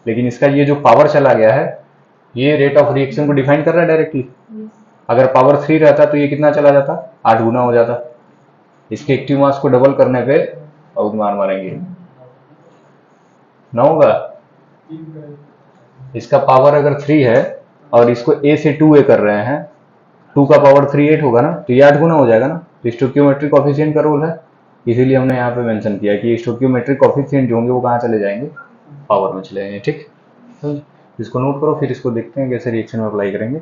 लेकिन इसका ये जो पावर चला गया है, ये रेट ऑफ रिएक्शन को डिफाइन कर रहा है डायरेक्टली। अगर पावर 3 रहता तो ये कितना चला जाता, 8 गुना हो जाता। इसके एक्टिव मास को डबल करने पे बहुत मार मारेंगे, ना होगा। इसका पावर अगर 3 है और इसको a से 2a कर रहे हैं, 2 का पावर 3 8 होगा ना, तो ये 8 गुना हो जाएगा ना। तो स्टोइकियोमेट्रिक कोएफिशिएंट का रूल है, इसीलिए हमने यहाँ पे मेंशन किया कि स्टोइकियोमेट्रिक कोएफिशिएंट जो होंगे वो कहाँ चले जाएंगे, पावर में चले जाएंगे। ठीक, तो इसको नोट करो, फिर इसको देखते हैं कैसे रिएक्शन में अप्लाई करेंगे।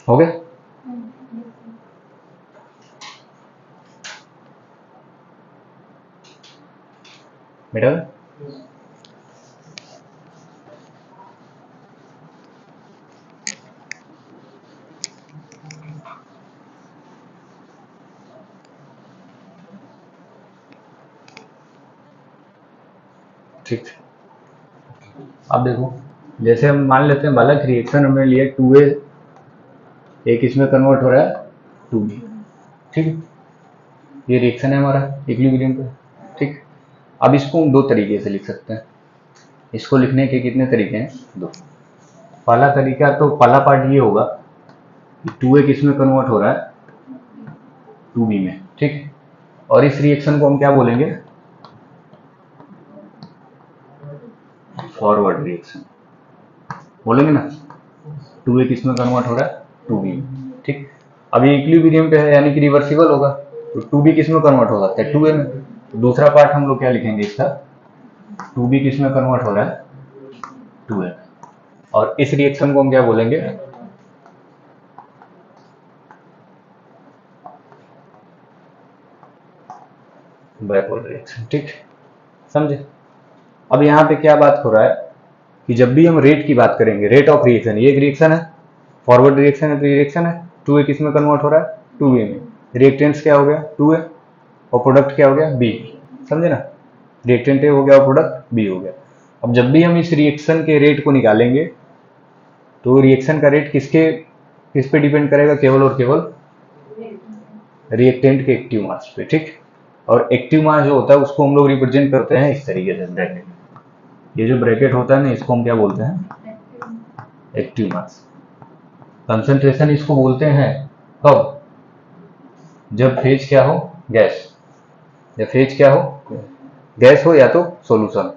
हो गया। बेटा ठीक। अब देखो, जैसे हम मान लेते हैं बालक रिएक्शन हमने लिया 2a, एक इसमें कन्वर्ट हो रहा है 2b। ठीक है, ये रिएक्शन है हमारा इक्विलिब्रियम पे। ठीक, अब इसको हम दो तरीके से लिख सकते हैं। इसको लिखने के कितने तरीके हैं, दो। पहला तरीका, तो पहला पार्ट ये होगा कि 2a किस में कन्वर्ट हो रहा है, 2b में। ठीक, और इस रिएक्शन को हम क्या बोलेंगे, फॉरवर्ड रिएक्शन बोलेंगे ना। 2a किस में कन्वर्ट हो रहा है, 2b में। ठीक, अब ये इक्विलिब्रियम पे है, यानी कि रिवर्सिबल होगा, तो 2b किस में कन्वर्ट हो सकता है, 2a में। दूसरा पार्ट हम लोग क्या लिखेंगे इसका, 2b किस में कन्वर्ट हो रहा है, 2a में। और इस रिएक्शन को हम क्या बोलेंगे, बैकवर्ड रिएक्शन। ठीक, समझे। अब यहाँ पे क्या बात हो रहा है कि जब भी हम रेट की बात करेंगे, रेट ऑफ रिएक्शन, ये एक रिएक्शन है, फॉरवर्ड रिएक्शन है, तो ये रिएक्शन है। 2a किस में कन्वर्ट हो रहा है, 2b में। रिएक्टेंट्स क्या हो गया, 2a, और प्रोडक्ट क्या हो गया, b। समझे ना, रिएक्टेंट a हो गया और प्रोडक्ट b हो गया। अब जब भी हम इस रिएक्शन के रेट को निकालेंगे, तो रिएक्शन का रेट किस पे डिपेंड करेगा, केवल और केवल रिएक्टेंट के एक्टिव मास पे। ठीक, और एक्टिव मास जो होता है उसको हम लोग रिप्रेजेंट करते हैं इस तरीके से, ब्रैकेट। ये जो ब्रैकेट होता है ना, इसको हम क्या बोलते हैं, एक्टिव मास। कंसंट्रेशन इसको बोलते हैं कब, जब फेज क्या हो, गैस। जब फेज क्या हो, गैस हो या तो सॉल्यूशन।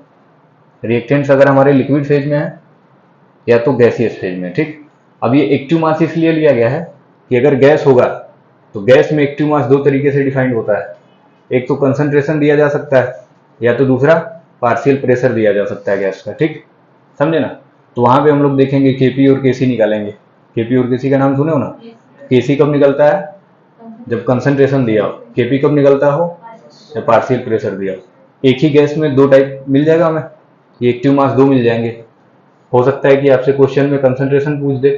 रिएक्टेंट्स अगर हमारे लिक्विड फेज में है या तो गैसियस फेज में। ठीक, अब ये एक्टिव मास इसलिए लिया गया है कि अगर गैस होगा तो गैस में एक्टिव मास दो तरीके से डिफाइंड होता है, एक तो कंसंट्रेशन दिया जा सकता है, या तो दूसरा पार्शियल प्रेशर दिया जा सकता है गैस का। ठीक, समझे ना। तो वहां पे हम लोग देखेंगे केपी और केसी निकालेंगे। केपी और केसी का नाम सुने हो ना। केसी कब निकलता है, जब कंसंट्रेशन दिया हो। केपी कब निकलता हो, जब पार्शियल प्रेशर दिया हो। एक ही गैस में दो टाइप मिल जाएगा हमें, ये एक्टिव मास दो मिल जाएंगे। हो सकता है कि आपसे क्वेश्चन में कंसंट्रेशन पूछ दे,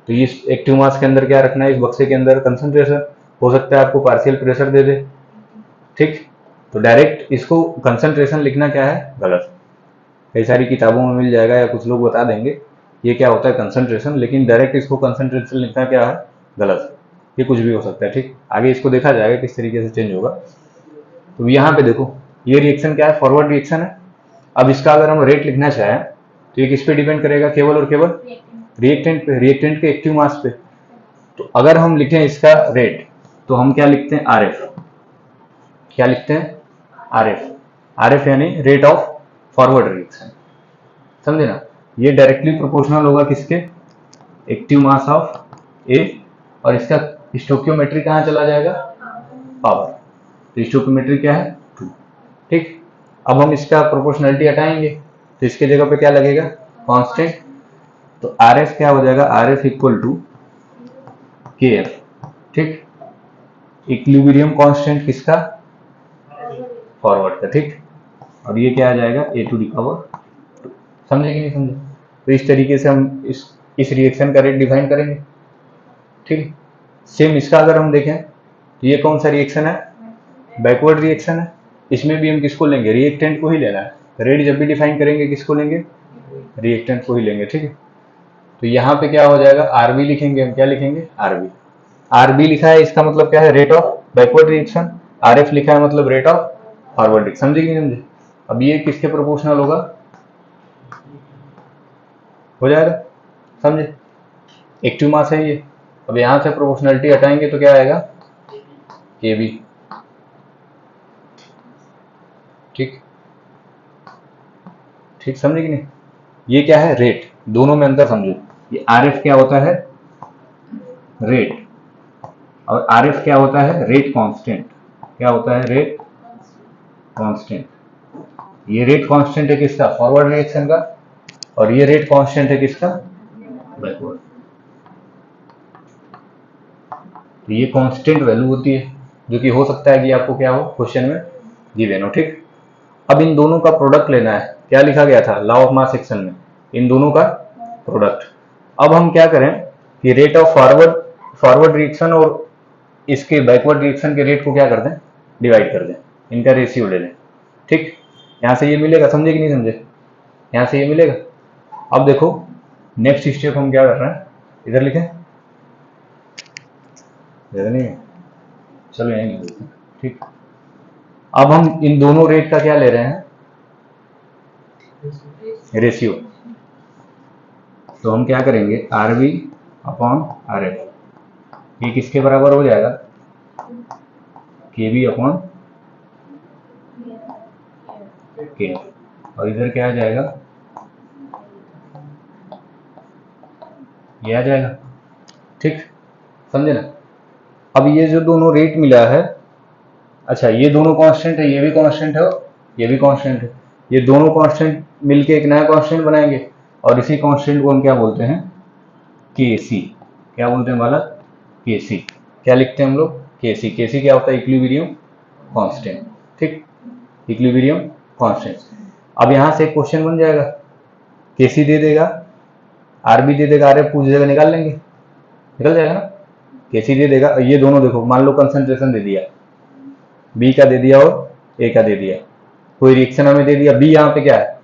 तो इस एक्टिव मास के अंदर क्या रखना है, इस बक्से के अंदर कंसंट्रेशन। हो सकता है आपको पार्शियल प्रेशर दे दे। ठीक, तो डायरेक्ट इसको कंसंट्रेशन लिखना क्या है, गलत। कई सारी किताबों में मिल जाएगा या कुछ लोग बता देंगे ये क्या होता है कंसंट्रेशन, लेकिन डायरेक्ट इसको कंसंट्रेशन लिखना क्या है, गलत। ये कुछ भी हो सकता है। ठीक, आगे इसको देखा जाएगा किस तरीके से चेंज होगा। तो यहाँ पे देखो, ये रिएक्शन क्या है, फॉरवर्ड रिएक्शन है। अब इसका अगर हम रेट लिखना चाहें तो ये किस पे डिपेंड करेगा, केवल और केवल रिएक्टेंट पे, रिएक्टेंट के एक्टिव मास पे। तो अगर हम लिखें इसका रेट, तो हम क्या लिखते हैं, आरएफ। क्या लिखते हैं, आरएफ। आरएफ यानी रेट ऑफ फॉरवर्ड रिएक्शन। समझे ना। ये डायरेक्टली प्रोपोर्शनल होगा किसके, एक्टिव मास ऑफ ए, और इसका स्टोइकियोमेट्री कहाँ चला जाएगा, पावर। तो स्टोइकियोमेट्री क्या है, 2। ठीक, अब हम इसका प्रोपोर्शनलिटी हटाएंगे तो इसके जगह पे क्या लगेगा, कांस्टेंट। तो आर एफ क्या हो जाएगा, आर एफ इक्वल टू के एफ। ठीक, इक्विलिब्रियम कांस्टेंट किसका, फॉरवर्ड का। ठीक, और ये क्या आ जाएगा, ए टू दी पावर 2। समझे कि नहीं समझे। तो इस तरीके से हम इस रिएक्शन का रेट डिफाइन करेंगे। ठीक, सेम इसका अगर हम देखें तो ये कौन सा रिएक्शन है, बैकवर्ड रिएक्शन है। इसमें भी हम किसको लेंगे, रिएक्टेंट को ही लेना है। रेट जब भी डिफाइन करेंगे किसको लेंगे, रिएक्टेंट को ही लेंगे। ठीक है, तो यहाँ पे क्या हो जाएगा, आरबी लिखेंगे हम। क्या लिखेंगे, आरबी। आरबी लिखा है, इसका मतलब क्या है, rate of backward reaction. RF लिखा है मतलब रेट ऑफ फॉरवर्ड, समझे कि नहीं समझे? अब ये किसके प्रोपोर्शनल होगा, हो जाएगा, समझे? एक्टिव मास है ये। अब यहां से प्रोपोर्शनलिटी हटाएंगे तो क्या आएगा, KB, ठीक ठीक, समझे कि नहीं? ये क्या है, रेट, दोनों में अंतर समझो। ये RF क्या होता है, रेट, और RF क्या होता है, रेट कांस्टेंट। क्या होता है, रेट कांस्टेंट। ये रेट कांस्टेंट है किसका, फॉरवर्ड रिएक्शन का, और ये रेट कांस्टेंट है किसका, बैकवर्ड। तो ये कांस्टेंट वैल्यू होती है, जो कि हो सकता है कि आपको क्या हो, क्वेश्चन में गिवन हो, ठीक। अब इन दोनों का प्रोडक्ट लेना है, क्या लिखा गया था लॉ ऑफ मास सेक्शन में, इन दोनों का प्रोडक्ट। अब हम क्या करें कि रेट ऑफ फॉरवर्ड रिएक्शन और इसके बैकवर्ड रिएक्शन के रेट को क्या कर दें, डिवाइड कर दें, इनका रेशियो ले लें, ठीक। यहां से ये मिलेगा, समझे कि नहीं समझे? यहां से ये मिलेगा। अब देखो नेक्स्ट स्टेप हम क्या कर रहे हैं, इधर लिखें, इधर नहीं है, चलो यहीं लिख देते हैं, ठीक। अब हम इन दोनों रेट का क्या ले रहे हैं, रेशियो। तो हम क्या करेंगे, RV अपॉन RF, ये किसके बराबर हो जाएगा, KB अपॉन K, और इधर क्या आ जाएगा, ये आ जाएगा, ठीक, समझे ना? अब ये जो दोनों रेट मिला है, अच्छा ये दोनों कांस्टेंट है, ये भी कांस्टेंट है और ये भी कांस्टेंट है, ये दोनों कांस्टेंट मिलके एक नया कांस्टेंट बनाएंगे, और इसी कांस्टेंट को हम क्या बोलते हैं, KC। क्या बोलते हैं बालक, KC। क्या लिखते हैं हम लोग, KC। KC क्या होता है, इक्विलिब्रियम कांस्टेंट, ठीक, इक्विलिब्रियम कांस्टेंट। अब यहां से एक क्वेश्चन बन जाएगा, KC दे देगा, RB दे देगा, RF पूछ देगा, निकाल लेंगे, निकल जाएगा ना। KC दे देगा, ये दोनों देखो, मान लो कंसंट्रेशन दे दिया, B का दे दिया और A का दे दिया, कोई रिएक्शन हमें दे दिया, B यहाँ पे क्या है,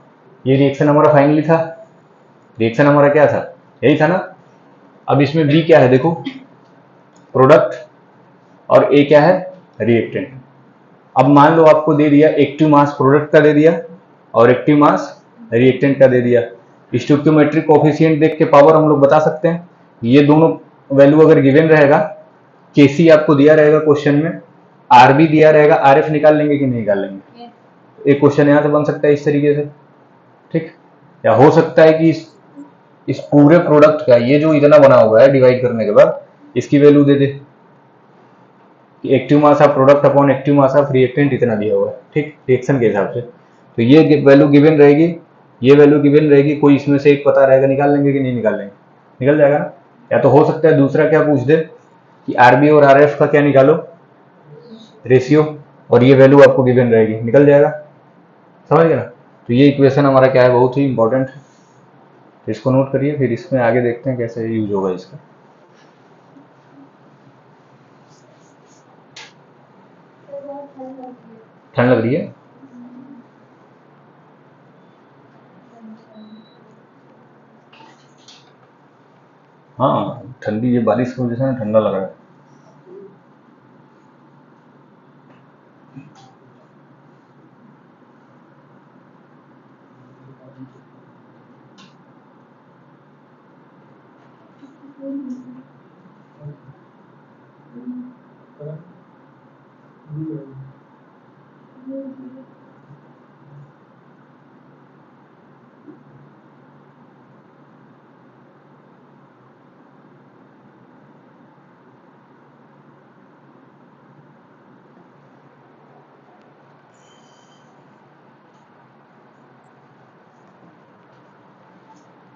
ये रिएक्शन हमारा फाइनली था, रिएक्शन हमारा क्या था, यही था ना। अब इसमें B क्या है, देखो प्रोडक्ट, और A क्या है, रिएक्टेंट। अब मान लो आपको दे दिया एक्टिव मास प्रोडक्ट का दे दिया और एक्टिव मास रिएक्टेंट का दे दिया, स्टोइकियोमेट्रिक कोएफिशिएंट देख के पावर हम लोग बता सकते हैं। ये दोनों वैल्यू अगर गिवन रहेगा, KC आपको दिया रहेगा क्वेश्चन में, RB दिया रहेगा, RF निकाल लेंगे कि नहीं निकाल लेंगे, एक क्वेश्चन यहाँ से बन सकता है इस तरीके से, ठीक। या हो सकता है कि इस पूरे प्रोडक्ट का ये जो इतना बना हुआ है डिवाइड करने के बाद इसकी value they they, active mass of product upon active mass of reactant इतना दिया हुआ है, ठीक, रिएक्शन के हिसाब से। तो ये वैल्यू गिवन रहेगी, ये वैल्यू गिवन रहेगी, कोई इसमें से एक पता रहेगा, निकाल लेंगे कि नहीं निकाल लेंगे, निकल जाएगा ना। या तो हो सकता है दूसरा क्या पूछ दे कि RB और RF का क्या निकालो, रेशियो, और ये वैल्यू आपको गिवन रहेगी, निकल जाएगा, समझ गए ना। तो ये इक्वेशन हमारा क्या है, बहुत ही इंपॉर्टेंट है, तो इसको नोट करिए, फिर इसमें आगे देखते हैं कैसे यूज होगा इसका। ठंड लग रही है, हाँ ठंडी, ये बारिश की वजह से ना ठंडा लग रहा है।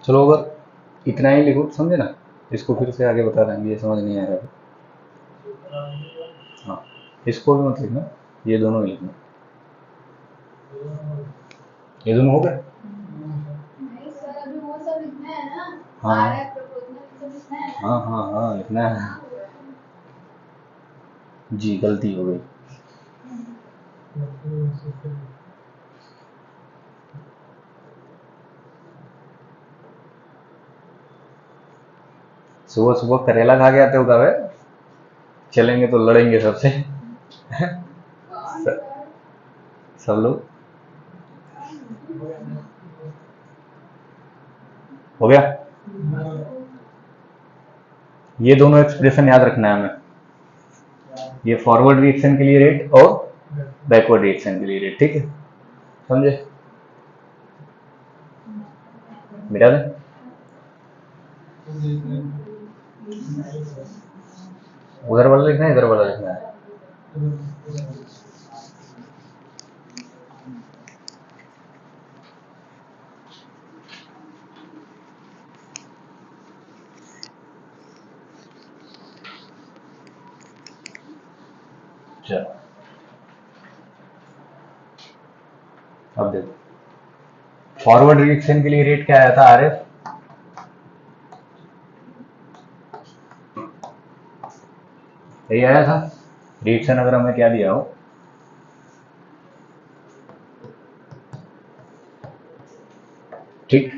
चलो अगर इतना ही लिखो, समझे ना, इसको फिर से आगे बता देंगे, ये समझ नहीं आ रहा है। हाँ इसको भी मत लिखना, ये दोनों ही लिखना, ये दोनों हो गए। नहीं सर, अभी वो सब लिखना है ना, हाँ RF प्रोपोर्शनल सब लिखना है ना। हाँ हाँ हाँ लिखना है जी, गलती हो गई। सुबह सुबह करेला खा के आते हो, कब चलेंगे तो लड़ेंगे सबसे सब लोग हो गया। ये दोनों एक्सप्रेशन याद रखना है हमें, ये फॉरवर्ड रिएक्शन के लिए रेट और बैकवर्ड रिएक्शन के लिए रेट, ठीक है, समझे? मिटा दें? उधर वाला लिखना है, इधर वाला लिखना है? चलो अब देखो, फॉरवर्ड रिएक्शन के लिए रेट क्या आया था, आरएफ यही आया था। रिएक्शन अगर हमें क्या दिया हो, ठीक,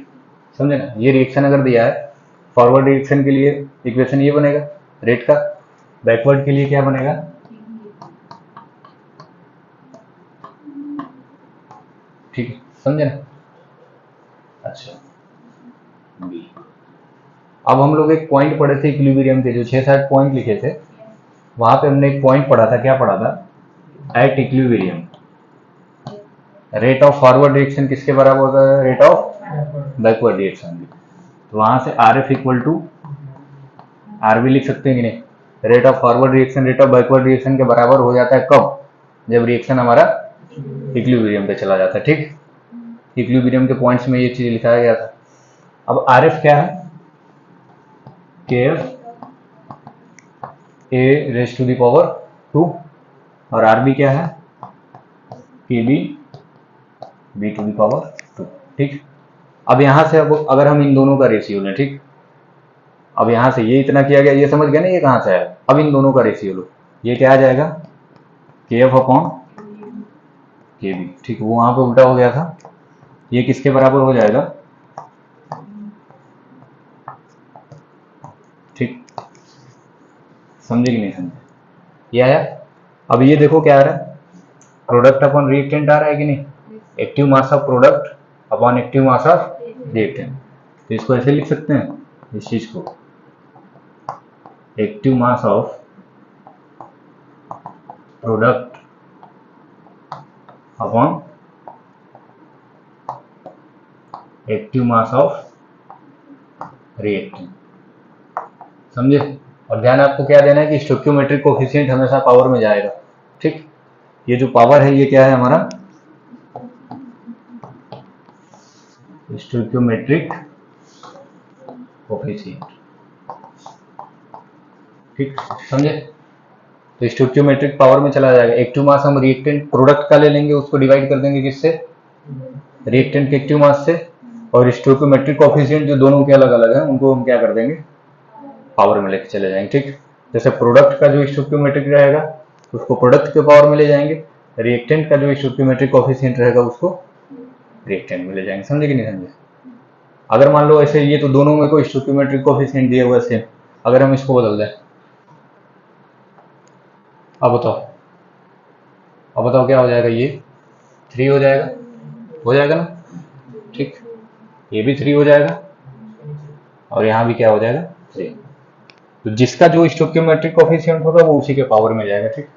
समझे ना? ये रिएक्शन अगर दिया है, फॉरवर्ड रिएक्शन के लिए इक्वेशन ये बनेगा रेट का, बैकवर्ड के लिए क्या बनेगा, ठीक है, समझे ना? अच्छा, बी। अब हम लोग एक पॉइंट पढ़े थे इक्विलिब्रियम के, जो 6-7 पॉइंट लिखे थे, वहां पे हमने एक पॉइंट पढ़ा था, क्या पढ़ा था? At equilibrium rate of forward reaction किसके बराबर होता है? Rate of backward reaction. तो वहां से R F equal to R भी लिख सकते हैं कि नहीं? Rate of forward reaction rate of backward reaction के बराबर हो जाता है कब? जब रिएक्शन हमारा इक्विलिब्रियम पे चला जाता है, ठीक। इक्विलिब्रियम के पॉइंट्स में ये चीज लिखाया गया था। अब आर एफ क्या है? K F A raise to the power 2, और आर बी क्या है? K B B to the power 2, ठीक। अब यहां से अब अगर हम इन दोनों का रेशियो लें, ठीक, अब यहां से ये इतना किया गया, ये समझ गया ना ये कहां से आया? अब इन दोनों का रेशियो लो, ये क्या आ जाएगा? के एफ अपॉन के बी, ठीक। वो वहां पे उल्टा हो गया था, ये किसके बराबर हो जाएगा? ठीक, समझे कि नहीं समझे? ये आया। अब ये देखो क्या आ रहा है, प्रोडक्ट अपॉन रिएक्टेंट आ रहा है कि नहीं? Active mass of product upon active mass of reactant. तो इसको ऐसे लिख सकते हैं, इस चीज को, active mass of product upon active mass of reactant, समझे? और ध्यान आपको क्या देना है कि स्टोइकियोमेट्रिक कोएफिशिएंट हमेशा पावर में जाएगा, ठीक। ये जो पावर है ये क्या है हमारा? स्टोइकियोमेट्रिक कोएफिशिएंट, ठीक, समझे? तो स्टोइकियोमेट्रिक पावर में चला जाएगा। एक्टिव मास हम रिएक्टेंट प्रोडक्ट का ले लेंगे, उसको डिवाइड कर देंगे किससे? रिएक्टेंट के एक्टिव मास से, और स्टोइकियोमेट्रिक कोएफिशिएंट जो दोनों के अलग अलग हैं उनको हम क्या कर देंगे? पावर में लेके चले जाएंगे, ठीक। जैसे प्रोडक्ट का जो स्टोइकियोमेट्रिक रहेगा उसको प्रोडक्ट के पावर में ले जाएंगे, रिएक्टेंट का जो स्टोइकियोमेट्रिक कोएफिशिएंट रहेगा उसको रिएक्टेंट में ले जाएंगे, समझे कि नहीं समझे? अगर मान लो ऐसे ये तो दोनों में कोई स्टोइकियोमेट्रिक कोएफिशिएंट दिया हुआ है सेम, अगर हम इसको बदल दें, अब बताओ क्या हो जाएगा? ये 3 हो जाएगा, हो जाएगा ना, ठीक। ये भी 3 हो जाएगा, और यहाँ भी क्या हो जाएगा? 3। तो जिसका जो स्टोइकियोमेट्रिक कोएफिशिएंट होगा वो उसी के पावर में जाएगा, ठीक।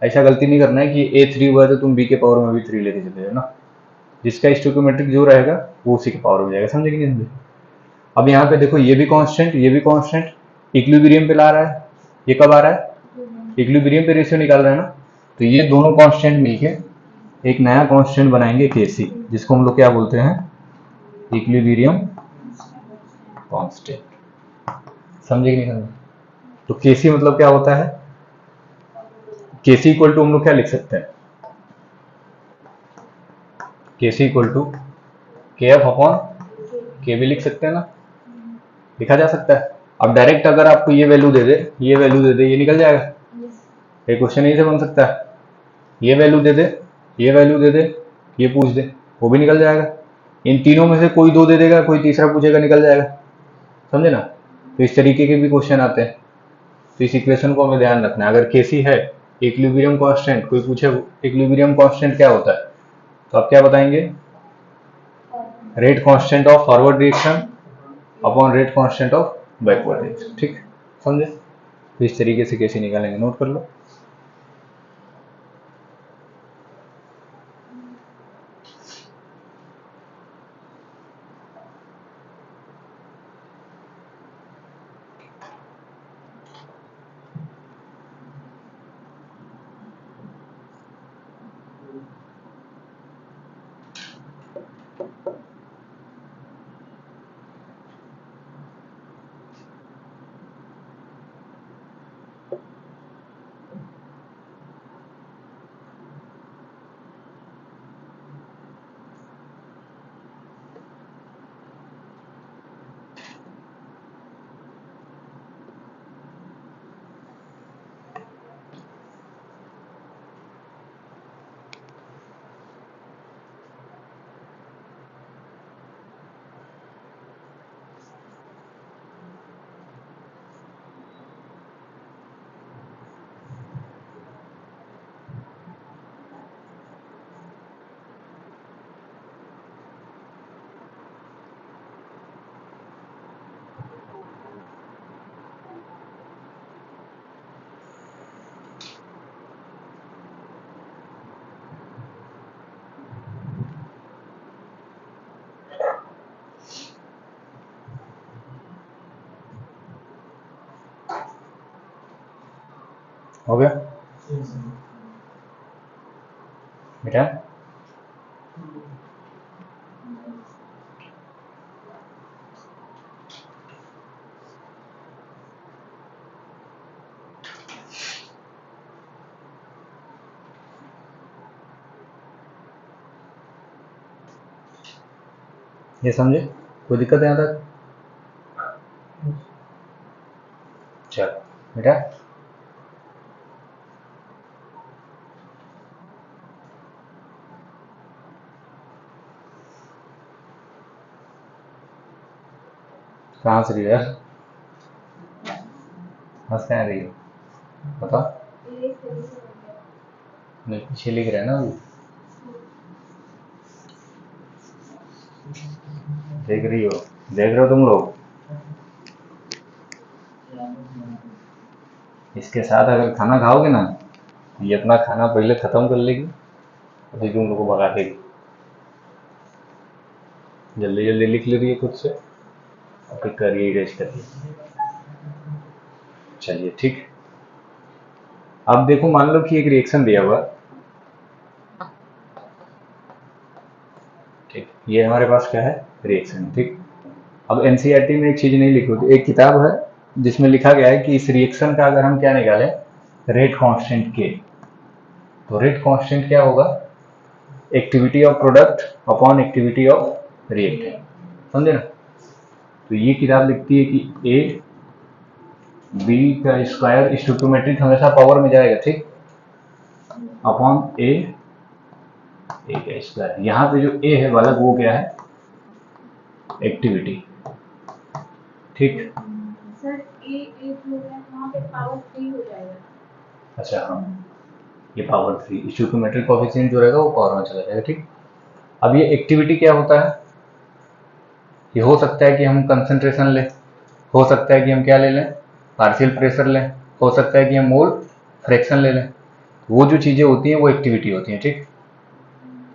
ऐसा गलती नहीं करना है कि ए 3 हुआ तो तुम बी के पावर में भी 3 लेके चले जाओ ना, जिसका स्टोइकियोमेट्रिक जो रहेगा वो उसी के पावर में जाएगा, समझे कि नहीं समझे? अब यहाँ पे देखो, ये भी कांस्टेंट, ये भी कांस्टेंट, इक्विलिब्रियम पे ला रहा है। ये कब आ रहा है? इक्विलिब्रियम पे रेशियो निकाल रहा है ना, तो ये दोनों कांस्टेंट मिलके एक नया कांस्टेंट बनाएंगे केसी, जिसको हम लोग क्या बोलते हैं? इक्विलिब्रियम कांस्टेंट, समझे कि नहीं समझे? तो केसी मतलब क्या होता है? केसी इक्वल टू हम लोग क्या लिख सकते हैं? केसी इक्वल टू के एफ अपॉन के भी लिख सकते हैं ना, लिखा जा सकता है। अब डायरेक्ट अगर आपको ये वैल्यू दे दे, ये वैल्यू दे दे, ये निकल जाएगा। ये क्वेश्चन यही से बन सकता है, ये वैल्यू दे दे, ये वैल्यू दे दे, ये पूछ दे, वो भी निकल जाएगा। इन तीनों में से कोई 2 दे देगा, कोई तीसरा पूछेगा, निकल जाएगा, समझे ना? तो इस तरीके के भी क्वेश्चन आते हैं। तो इस इक्वेशन को हमें ध्यान रखना है। अगर केसी है इक्विलिब्रियम कांस्टेंट, कोई पूछे इक्विलिब्रियम कांस्टेंट क्या होता है, तो आप क्या बताएंगे, rate constant of forward reaction upon rate constant of backward reaction. ठीक, समझे? तो इस तरीके से कैसे निकालेंगे, नोट कर लो। हो गया बेटा? ये समझे? कोई दिक्कत है यहाँ तक? चलो बेटा, कहाँ से रही हो यार? हंस कहाँ रही हो बताओ? नहीं, पीछे लिख रहे हैं ना अभी, देख रही हो? देख रहे हो तुम लोग? इसके साथ अगर खाना खाओगे ना, ये अपना खाना पहले खत्म कर लेगी, फिर तुम लोग को भगा देगी। जल्दी जल्दी लिख ले रही है खुद से, और फिर करिए, इरेज करिए। चलिए ठीक। अब देखो, मान लो कि एक रिएक्शन दिया हुआ, ठीक, ये हमारे पास क्या है, रिएक्शन। ठीक, अब एनसीईआरटी में एक चीज नहीं लिखी होती, एक किताब है जिसमें लिखा गया है कि इस रिएक्शन का अगर हम क्या निकालें, रेट कांस्टेंट के, तो रेट कांस्टेंट क्या होगा, activity of product upon activity of reactant. समझे ना? तो ये किताब लिखती है कि ए बी का स्क्वायर स्टोइकियोमेट्रिक हमेशा पावर में जाएगा, ठीक, अपॉन ए का स्क्वायर। यहाँ पे जो ए है वाला वो क्या है, एक्टिविटी। ठीक, सर ए जो है वहाँ पे पावर 3 हो जाएगा। अच्छा हाँ, ये पावर 3, स्टोइकियोमेट्रिक कोएफिशिएंट जो रहेगा वो पावर में चला जाएगा। ठीक, अब ये एक्टिविटी क्या होता है, ये हो सकता है कि हम कंसंट्रेशन लें, हो सकता है कि हम क्या ले लें, पार्शियल प्रेशर लें, हो सकता है कि हम मोल फ्रैक्शन ले लें। वो जो चीज़ें होती हैं वो एक्टिविटी होती हैं। ठीक,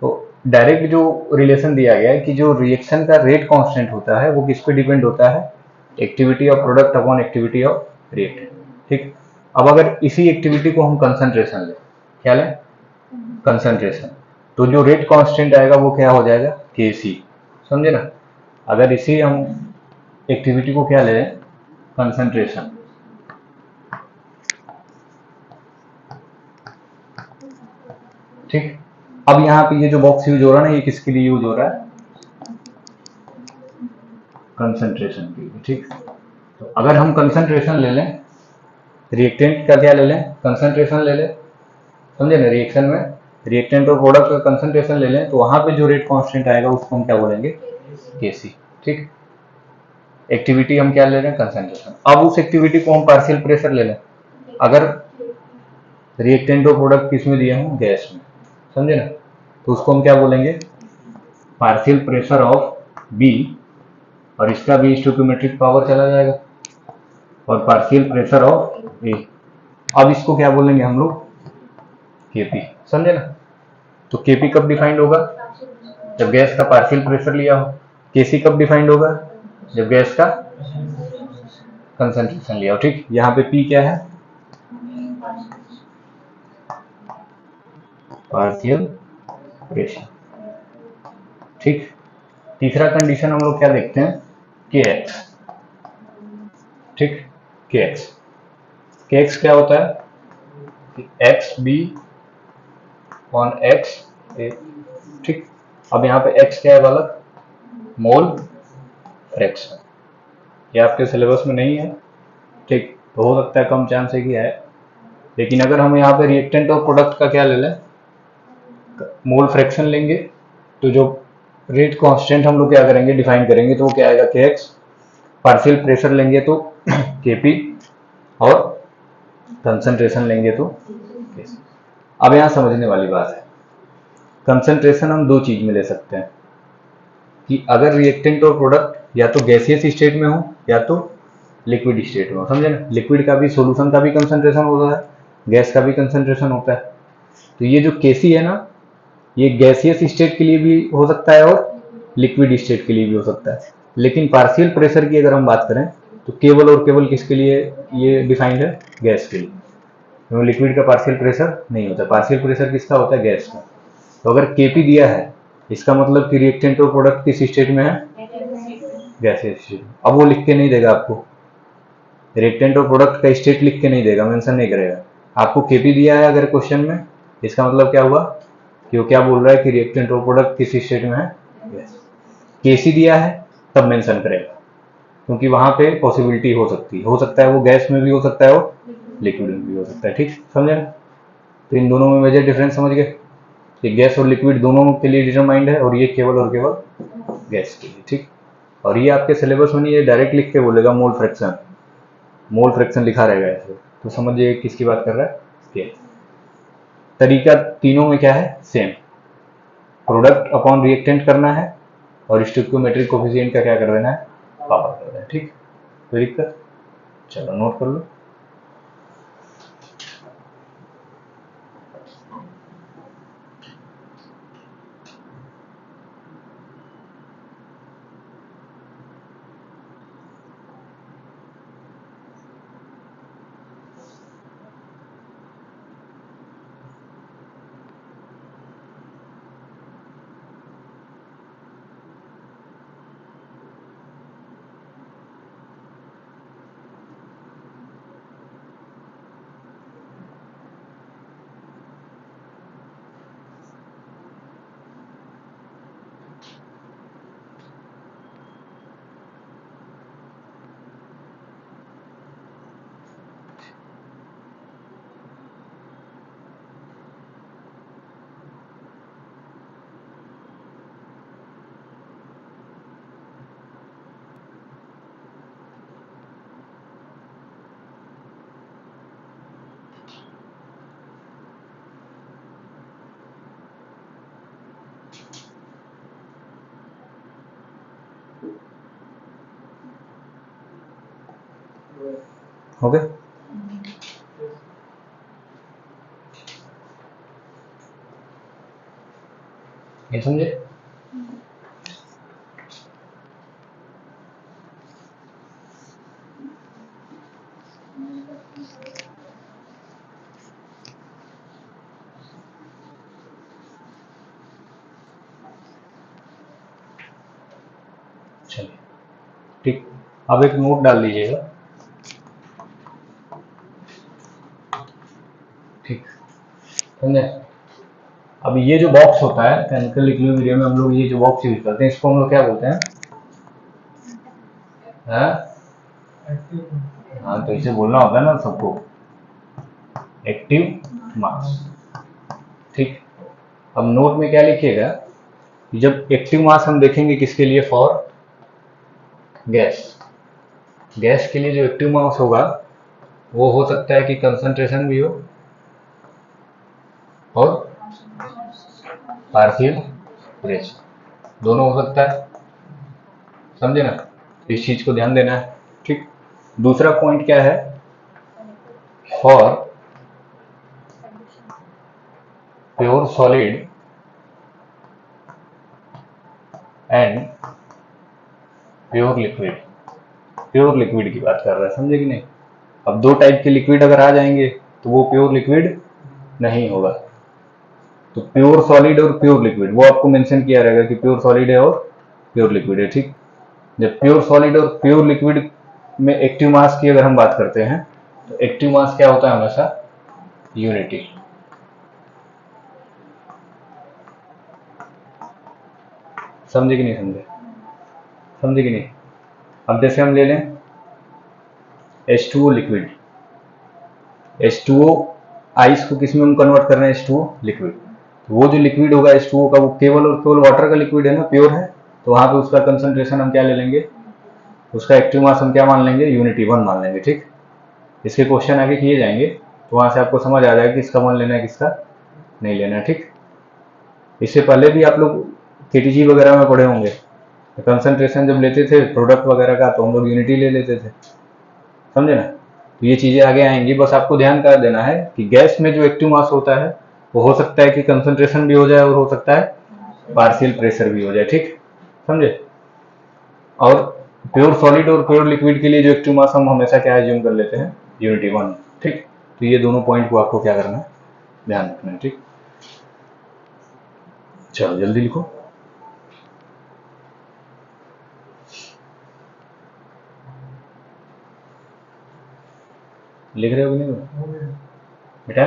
तो डायरेक्ट जो रिलेशन दिया गया है कि जो रिएक्शन का रेट कांस्टेंट होता है वो किस पे डिपेंड होता है, activity of product upon activity of reactant. ठीक, अब अगर इसी एक्टिविटी को हम कंसंट्रेशन लें, क्या लें, कंसंट्रेशन, तो जो रेट कांस्टेंट आएगा वो क्या हो जाएगा, Kc। समझे ना? अगर इसी हम एक्टिविटी को क्या ले लें, कंसंट्रेशन, ठीक, अब यहाँ पे ये जो बॉक्स यूज हो रहा है ना, ये किसके लिए यूज हो रहा है, कंसंट्रेशन के लिए। ठीक, तो अगर हम कंसंट्रेशन ले लें, रिएक्टेंट का क्या ले लें, कंसंट्रेशन ले लें, समझे ना, रिएक्शन में रिएक्टेंट और प्रोडक्ट का कंसंट्रेशन ले लें, तो वहां पे जो रेट कांस्टेंट आएगा उसको हम क्या बोलेंगे, Kc। ठीक, एक्टिविटी हम क्या ले रहे हैं, कंसंट्रेशन। अब उस एक्टिविटी को हम पार्शियल प्रेशर ले लें, अगर रिएक्टेंट और प्रोडक्ट किस में दिए हों, गैस में, समझे ना, तो उसको हम क्या बोलेंगे, पार्शियल प्रेशर ऑफ बी, और इसका भी स्टोइकियोमेट्रिक पावर चला जाएगा, और पार्शियल प्रेशर ऑफ ए। अब इसको क्या बोलेंगे हम लोग, केपी, समझे ना। तो केपी कब डिफाइंड होगा, जब गैस का पार्शियल प्रेशर लिया हो। केसी कब डिफाइंड होगा, जब गैस का कंसंट्रेशन लिया हो। ठीक, यहाँ पे पी क्या है, पार्शियल प्रेशर। ठीक, तीसरा कंडीशन हम लोग क्या देखते हैं, के एक्स। ठीक, के एक्स क्या होता है, एक्स बी ऑन एक्स ए। ठीक, अब यहाँ पे एक्स क्या है वाला, मोल फ्रैक्शन। ये आपके सिलेबस में नहीं है, ठीक, तो हो सकता है कम चांस है कि है, लेकिन अगर हम यहाँ पे रिएक्टेंट और प्रोडक्ट का क्या ले लें, मोल फ्रैक्शन लेंगे, तो जो रेट कांस्टेंट हम लोग क्या करेंगे, डिफाइन करेंगे, तो वो क्या आएगा, के एक्स। पार्शियल प्रेशर लेंगे तो केपी, और कंसंट्रेशन लेंगे तो केसी। अब यहाँ समझने वाली बात है, कंसंट्रेशन हम दो चीज में ले सकते हैं, कि अगर रिएक्टेंट और प्रोडक्ट या तो गैसियस स्टेट में हो या तो लिक्विड स्टेट में हो, समझे ना। लिक्विड का भी, सोल्यूशन का भी कंसंट्रेशन होता है, गैस का भी कंसंट्रेशन होता है। तो ये जो केसी है ना, ये गैसियस स्टेट के लिए भी हो सकता है और लिक्विड स्टेट के लिए भी हो सकता है। लेकिन पार्शियल प्रेशर की अगर हम बात करें तो केवल और केवल किसके लिए ये डिफाइंड है, गैस के लिए, क्योंकि लिक्विड का पार्शियल प्रेशर नहीं होता। पार्शियल प्रेशर किसका होता है, गैस का। तो अगर केपी दिया है, इसका मतलब कि रिएक्टेंट और प्रोडक्ट किस स्टेट में है, गैसियस स्टेट। अब वो लिख के नहीं देगा आपको, रिएक्टेंट और प्रोडक्ट का स्टेट लिख के नहीं देगा, मेंशन नहीं करेगा। आपको केपी दिया है अगर क्वेश्चन में, इसका मतलब क्या हुआ कि वो क्या बोल रहा है कि रिएक्टेंट और प्रोडक्ट किस स्टेट में है, गैस। केसी दिया है तब मेंशन करेगा, क्योंकि वहां पे पॉसिबिलिटी हो सकता है वो गैस में भी हो सकता है और लिक्विड में भी हो सकता है। ठीक, समझे ना। तो इन दोनों में मेजर डिफरेंस समझ गए, कि गैस और लिक्विड दोनों के लिए डिटरमाइंड है, और ये केवल और केवल गैस के लिए। ठीक, और ये आपके सिलेबस में नहीं है, डायरेक्ट लिख के बोलेगा मोल फ्रैक्शन, मोल फ्रैक्शन लिखा रहेगा ऐसे, तो समझिए किसकी बात कर रहा है, के। तरीका तीनों में क्या है, सेम, प्रोडक्ट अपॉन रिएक्टेंट करना है, और स्टोइकियोमेट्रिक कोफिशिएंट का क्या कर देना है, पावर कर देना है। ठीक, कोई दिक्कत, चलो नोट कर लो। हो गए, ये समझे। चलिए ठीक, अब एक नोट डाल लीजिएगा। ठीक, समझे। अब ये जो बॉक्स होता है केमिकल इक्विलिब्रियम में, हम लोग ये जो बॉक्स यूज करते हैं, इसको हम लोग क्या बोलते हैं, हाँ, तो इसे बोलना होता है ना सबको, एक्टिव मास। ठीक, अब नोट में क्या लिखिएगा, जब एक्टिव मास हम देखेंगे किसके लिए, फॉर गैस। गैस के लिए जो एक्टिव मास होगा वो हो सकता है कि कंसंट्रेशन भी हो और पार्शियल प्रेशर, दोनों हो सकता है, समझे ना, इस चीज को ध्यान देना है। ठीक, दूसरा पॉइंट क्या है, for pure solid and pure liquid, pure liquid की बात कर रहा है, समझे कि नहीं। अब दो टाइप के लिक्विड अगर आ जाएंगे तो वो प्योर लिक्विड नहीं होगा। तो प्योर सॉलिड और प्योर लिक्विड वो आपको मेंशन किया रहेगा कि प्योर सॉलिड है और प्योर लिक्विड है। ठीक, जब प्योर सॉलिड और प्योर लिक्विड में एक्टिव मास की अगर हम बात करते हैं तो एक्टिव मास क्या होता है, हमेशा यूनिटी। समझे कि नहीं समझे, समझे कि नहीं। अब जैसे हम ले लें H2O लिक्विड, H2O आइस को किस में हम कन्वर्ट कर रहे हैं, H2O लिक्विड। तो वो जो लिक्विड होगा H2O का वो केवल और केवल वाटर का लिक्विड है ना, प्योर है, तो वहां पे उसका कंसंट्रेशन हम क्या ले लेंगे, उसका एक्टिव मास हम क्या मान लेंगे, यूनिटी 1 मान लेंगे। ठीक, इसके क्वेश्चन आगे किए जाएंगे तो वहां से आपको समझ आ जाएगा कि किसका मान लेना है किसका नहीं लेना है। ठीक, इससे पहले भी आप लोग केटीजी वगैरह में पढ़े होंगे, कंसंट्रेशन जब लेते थे प्रोडक्ट वगैरह का तो हम लोग यूनिटी ले लेते थे, समझे ना। तो ये चीजें आगे आएंगी, बस आपको ध्यान कर देना है कि गैस में जो एक्टिव मास होता है वो हो सकता है कि कंसंट्रेशन भी हो जाए और हो सकता है पार्शियल प्रेशर भी हो जाए। ठीक, समझे। और प्योर सॉलिड और प्योर लिक्विड के लिए जो एक्टिव मास हम हमेशा क्या एज्यूम कर लेते हैं, यूनिटी 1। ठीक, तो ये दोनों पॉइंट को आपको क्या करना है, ध्यान रखना है। ठीक, चलो जल्दी लिखो। लिख रहे हो कि नहीं बेटा।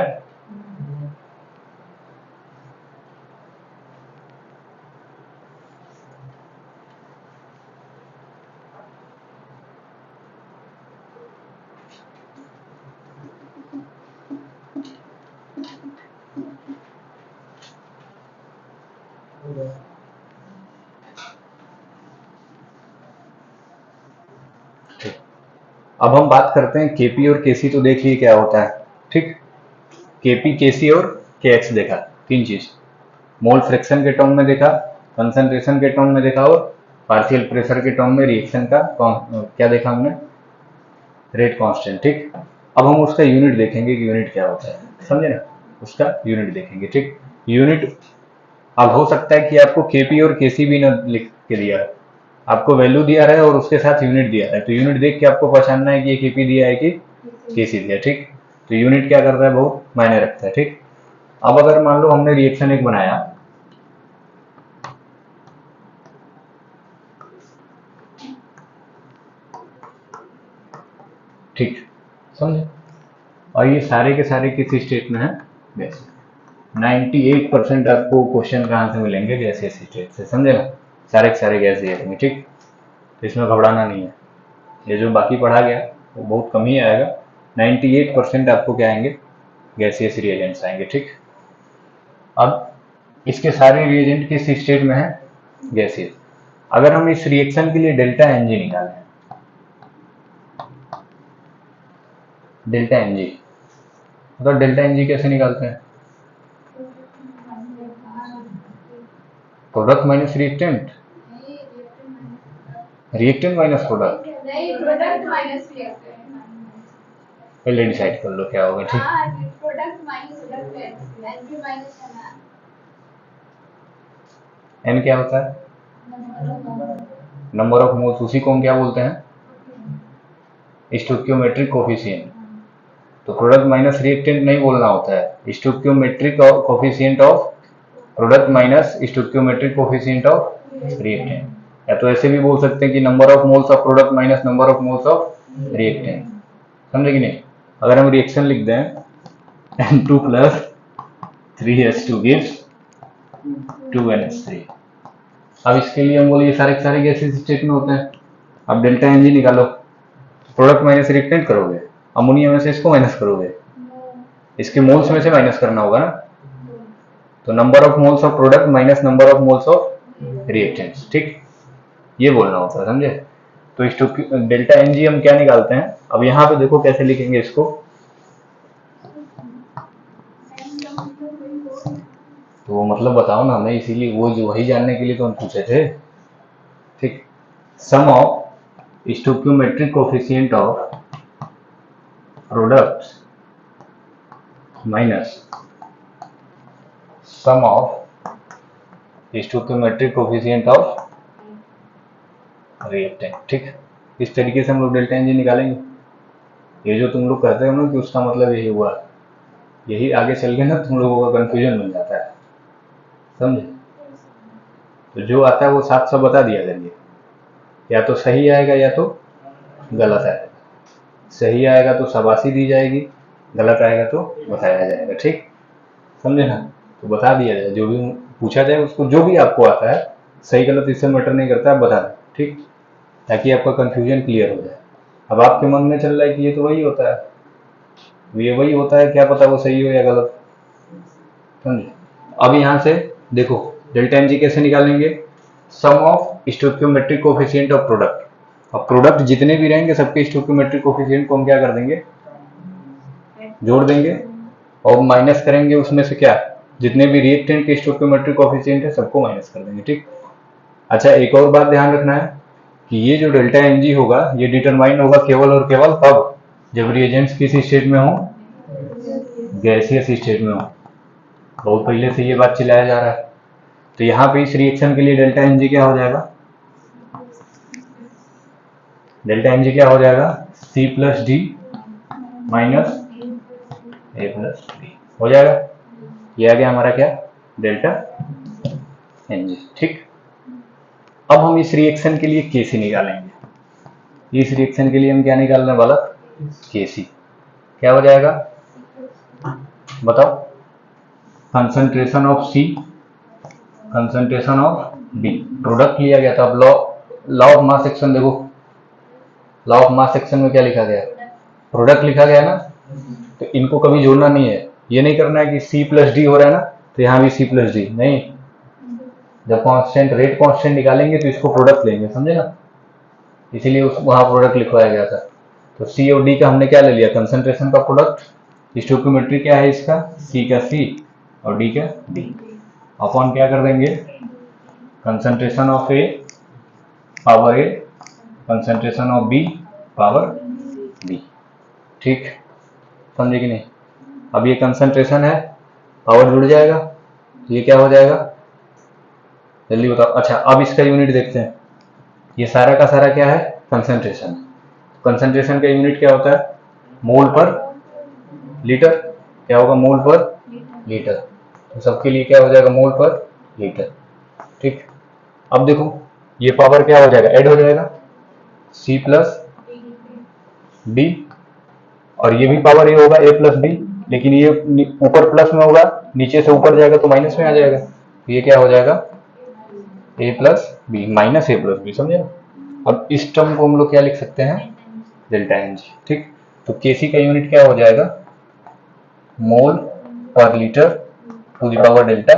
अब हम बात करते हैं केपी और केसी, तो देख लिए क्या होता है। ठीक, केपी, केसी और केएक्स देखा, तीन चीज, मोल फ्रैक्शन के टर्म में देखा, कंसंट्रेशन के टर्म में देखा और पार्शियल प्रेशर के टर्म में रिएक्शन का क्या देखा हमने, रेट कांस्टेंट। ठीक, अब हम उसका यूनिट देखेंगे कि यूनिट क्या होता है, समझे ना, उसका यूनिट देखेंगे। ठीक, यूनिट अब हो सकता है कि आपको केपी और केसी भी ना लिख के दिया है, आपको वैल्यू दिया है और उसके साथ यूनिट दिया है, तो यूनिट देख के आपको पहचानना है कि ये केपी दिया है कि केसी दिया। ठीक, तो यूनिट क्या करता है, बहुत मायने रखता है। ठीक, अब अगर मान लो हमने रिएक्शन एक बनाया, ठीक, समझे, और ये सारे के सारे किस स्टेट में है, गैस। 98% आपको क्वेश्चन कहाँ से मिलेंगे, गैसियस स्टेट से, समझे ना, सारे के सारे गैस दिए रहेंगे। ठीक, तो इसमें घबराना नहीं है, ये जो बाकी पढ़ा गया वो बहुत कम ही आएगा, 98% आपको क्या आएंगे, गैसियस रिएजेंट्स आएंगे। ठीक, अब इसके सारे रिएजेंट किस स्टेट में है, गैसियस। अगर हम इस रिएक्शन के लिए डेल्टा एनजी निकालें, डेल्टा एनजी, तो डेल्टा एनजी कैसे निकालते हैं, product minus reactant, reactant minus product, नहीं, प्रोडक्ट माइनस रिएक्टेंट, पहले डिसाइड कर लो क्या होगा। ठीक, product minus reactant, NP minus N क्या होता है, नंबर ऑफ मोल्स, उसी को हम क्या बोलते हैं, स्टोइकियोमेट्रिक कोफिशिएंट। तो प्रोडक्ट माइनस रिएक्टेंट नहीं बोलना होता है, stoichiometric coefficient of product minus stoichiometric coefficient of reactant, या तो ऐसे भी बोल सकते हैं कि number of moles of product minus number of moles of reactant, समझे कि नहीं। अगर हम रिएक्शन लिख दें N2 plus 3H2 gives 2NH3, अब इसके लिए हम बोले ये सारे के सारे गैसेस स्टेट में होते हैं। अब डेल्टा एनजी निकालो, प्रोडक्ट माइनस रिएक्टेंट करोगे, अमोनिया में से इसको माइनस करोगे, इसके मोल्स में से माइनस करना होगा ना, तो number of moles of product minus number of moles of reactants. ठीक, ये बोलना होता है, समझे। तो डेल्टा एनजी हम क्या निकालते हैं, अब यहाँ पे देखो कैसे लिखेंगे इसको, तो वो मतलब बताओ ना हमें, इसीलिए वो जो वही जानने के लिए तो हम पूछे थे। ठीक, sum of stoichiometric coefficient of products minus sum of stoichiometric coefficient of reactant. ठीक, इस तरीके से हम लोग डेल्टा एनजी निकालेंगे। ये जो तुम लोग कहते हो ना कि उसका मतलब यही हुआ, यही आगे चल के ना तुम लोगों का कंफ्यूजन बन जाता है, समझे। तो जो आता है वो साफ साफ बता दिया करिए, या तो सही आएगा या तो गलत आएगा। सही आएगा तो शाबाशी दी जाएगी, गलत आएगा तो बताया जाएगा। ठीक, समझे ना। तो बता दिया जाए, जो भी पूछा जाए उसको, जो भी आपको आता है, सही गलत इससे मैटर नहीं करता, आप बता दें। ठीक, ताकि आपका कंफ्यूजन क्लियर हो जाए। अब आपके मन में चल रहा है कि ये तो वही होता है, ये वही होता है, क्या पता वो सही हो या गलत, समझे। अब यहाँ से देखो डेल्टा एनजी कैसे निकालेंगे, sum of stoichiometric coefficient of product. अब प्रोडक्ट जितने भी रहेंगे सबके स्टोइकियोमेट्रिक कोफिशिएंट को हम क्या कर देंगे, जोड़ देंगे, और माइनस करेंगे उसमें से क्या, जितने भी रिएक्टेंट के स्टोइकियोमेट्रिक कोफिशिएंट है सबको माइनस कर देंगे। ठीक, अच्छा एक और बात ध्यान रखना है कि ये जो डेल्टा एनजी होगा ये डिटरमाइन होगा केवल और केवल कब, जब रिएजेंट्स किस स्टेट में हो, गैसियस स्टेट में हो। बहुत पहले से ये बात चलाया जा रहा है। तो यहाँ पे इस रिएक्शन के लिए डेल्टा एनजी क्या हो जाएगा, डेल्टा एनजी क्या हो जाएगा, सी प्लस डी माइनस ए प्लस डी हो जाएगा। ये आ गया हमारा क्या, डेल्टा एनजी। ठीक, अब हम इस रिएक्शन के लिए केसी निकालेंगे। इस रिएक्शन के लिए हम क्या निकालने वाला, केसी। क्या हो जाएगा बताओ, concentration of C, concentration of B. Product लिया गया था। अब लॉ ऑफ मास सेक्शन देखो, लॉ ऑफ मास सेक्शन में क्या लिखा गया, प्रोडक्ट लिखा गया ना। तो इनको कभी जोड़ना नहीं है, ये नहीं करना है कि सी प्लस डी हो रहा है ना तो यहाँ भी सी प्लस डी नहीं। जब कांस्टेंट रेट कांस्टेंट निकालेंगे तो इसको प्रोडक्ट लेंगे, समझे ना, इसीलिए वहां प्रोडक्ट लिखवाया गया था। तो सी और डी का हमने क्या ले लिया, कंसंट्रेशन का प्रोडक्ट। स्टोइकियोमेट्री क्या है इसका, सी का सी और डी का डी, अपॉन क्या कर देंगे, concentration of A power A, concentration of B power B. ठीक, समझे कि नहीं। अब ये कंसंट्रेशन है, पावर जुड़ जाएगा, ये क्या हो जाएगा, जल्दी बताओ। अच्छा अब इसका यूनिट देखते हैं। ये सारा का सारा क्या है, कंसंट्रेशन। कंसंट्रेशन का यूनिट क्या होता है, मोल पर लीटर। क्या होगा, मोल पर लीटर। तो सबके लिए क्या हो जाएगा, मोल पर लीटर। ठीक, अब देखो ये पावर क्या हो जाएगा, ऐड हो जाएगा, सी प्लस डी, और ये भी पावर ये होगा ए प्लस बी, लेकिन ये ऊपर प्लस में होगा, नीचे से ऊपर जाएगा तो माइनस में आ जाएगा। तो ये क्या हो जाएगा, ए प्लस बी माइनस ए प्लस बी, समझे ना। अब इस टर्म को हम लोग क्या लिख सकते हैं, डेल्टा एनजी। ठीक, तो केसी का यूनिट क्या हो जाएगा, mole per litre to the power delta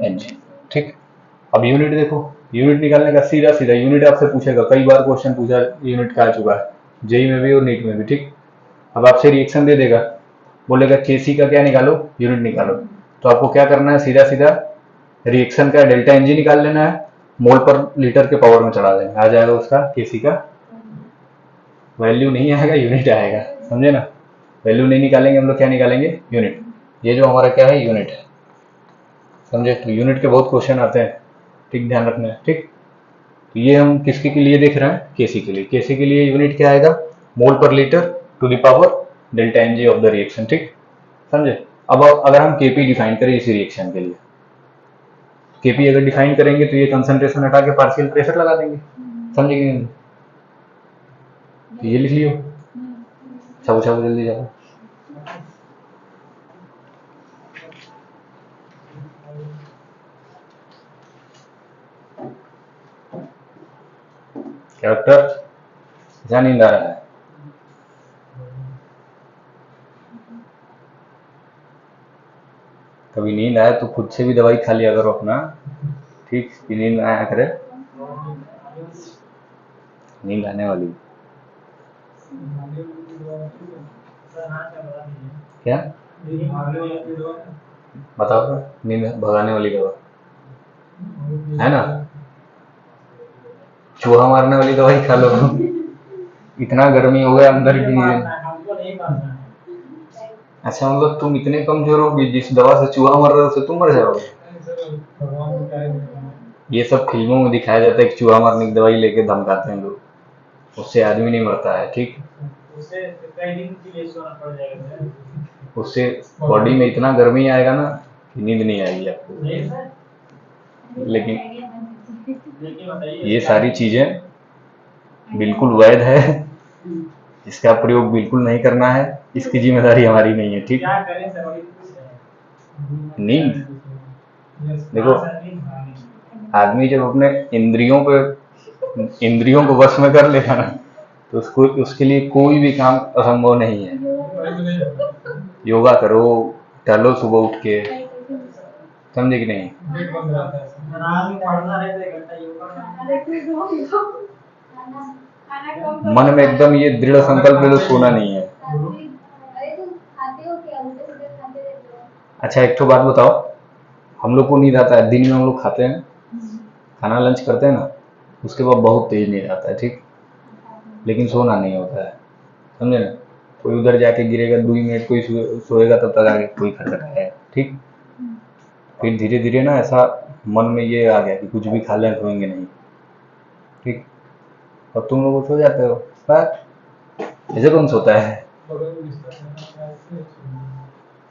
NG. ठीक, अब यूनिट देखो, यूनिट निकालने का सीधा सीधा यूनिट आपसे पूछेगा, कई बार क्वेश्चन पूछा यूनिट का आ चुका है, जेई में भी और नीट में भी। ठीक, अब आपसे रिएक्शन दे देगा, बोलेगा केसी का क्या निकालो, यूनिट निकालो। तो आपको क्या करना है, सीधा सीधा रिएक्शन का डेल्टा एनजी निकाल लेना है, मोल पर लीटर के पावर में चढ़ा देना, आ जाएगा उसका केसी का वैल्यू नहीं आएगा, यूनिट आएगा, समझे ना। वैल्यू नहीं निकालेंगे हम लोग, क्या निकालेंगे, यूनिट। ये जो हमारा क्या है, यूनिट है, समझे। तो यूनिट के बहुत क्वेश्चन आते हैं, ठीक, ध्यान रखना है। ठीक, तो ये हम किसके के लिए देख रहे हैं, केसी के लिए। केसी के लिए यूनिट क्या आएगा, mole per litre to the power delta NG of the reaction. ठीक, समझे। अब अगर हम केपी डिफाइन करें इसी रिएक्शन के लिए, केपी अगर डिफाइन करेंगे तो ये कंसंट्रेशन हटा के पार्शियल प्रेशर लगा देंगे, समझे कि नहीं। तो ये लिख लियो, छापो छापो जल्दी जाओ। क्या डॉक्टर, क्या नींद आ रहा है, कभी नींद आए तो खुद से भी दवाई खा लिया करो अपना, ठीक, कि नींद आया करे, नींद आने वाली। क्या बताओ तो, नींद भगाने वाली दवा है ना, चूहा मारने वाली दवाई खा लो। इतना गर्मी हो गया अंदर की। हमको नहीं मानना है। अच्छा मतलब तुम इतने कमजोर हो कि जिस दवा से चूहा मर रहा है उससे तुम मर जाओगे। सर भगवान को क्या है, ये सब फिल्मों में दिखाया जाता है कि चूहा मारने की दवाई लेके धमकाते हैं लोग, उससे आदमी नहीं मरता है। ठीक, उसे कई दिन के लिए सोना पड़ जाएगा सर। उससे बॉडी में इतना गर्मी आएगा ना कि नींद नहीं आएगी आपको। नहीं सर, लेकिन बताइए ये सारी चीजें बिल्कुल वैध है, इसका प्रयोग बिल्कुल नहीं करना है, इसकी जिम्मेदारी हमारी नहीं है। ठीक, क्या करें सर, वही पूछ रहे हैं। नींद देखो, आदमी जब अपने इंद्रियों को वश में कर लेगा ना तो उसको उसके लिए कोई भी काम असंभव नहीं है। योगा करो, टहलो सुबह उठ के, समझे कि नहीं। पेट बंद रहता है सर। रात में पढ़ना रहता है, 1 घंटा योगा करना। मन में एकदम ये दृढ़ संकल्प ले लो, सोना नहीं है। अरे तुम खाते हो क्या, उल्टे सीधे खाते रहते हो। अच्छा एक तो बात बताओ, हम लोग को नींद आता है, दिन में हम लोग खाते हैं, खाना लंच करते हैं ना, उसके बाद बहुत तेज नींद आता है। ठीक, लेकिन सोना नहीं होता है, समझे ना। कोई उधर जाके गिरेगा 2 मिनट, कोई सोएगा तब तक आगे कोई खटखटाएगा। ठीक, फिर धीरे धीरे ना ऐसा मन में ये आ गया कि कुछ भी खा लें सोएंगे नहीं। ठीक, और तुम लोग सो जाते हो, बस ऐसे कौन सोता है,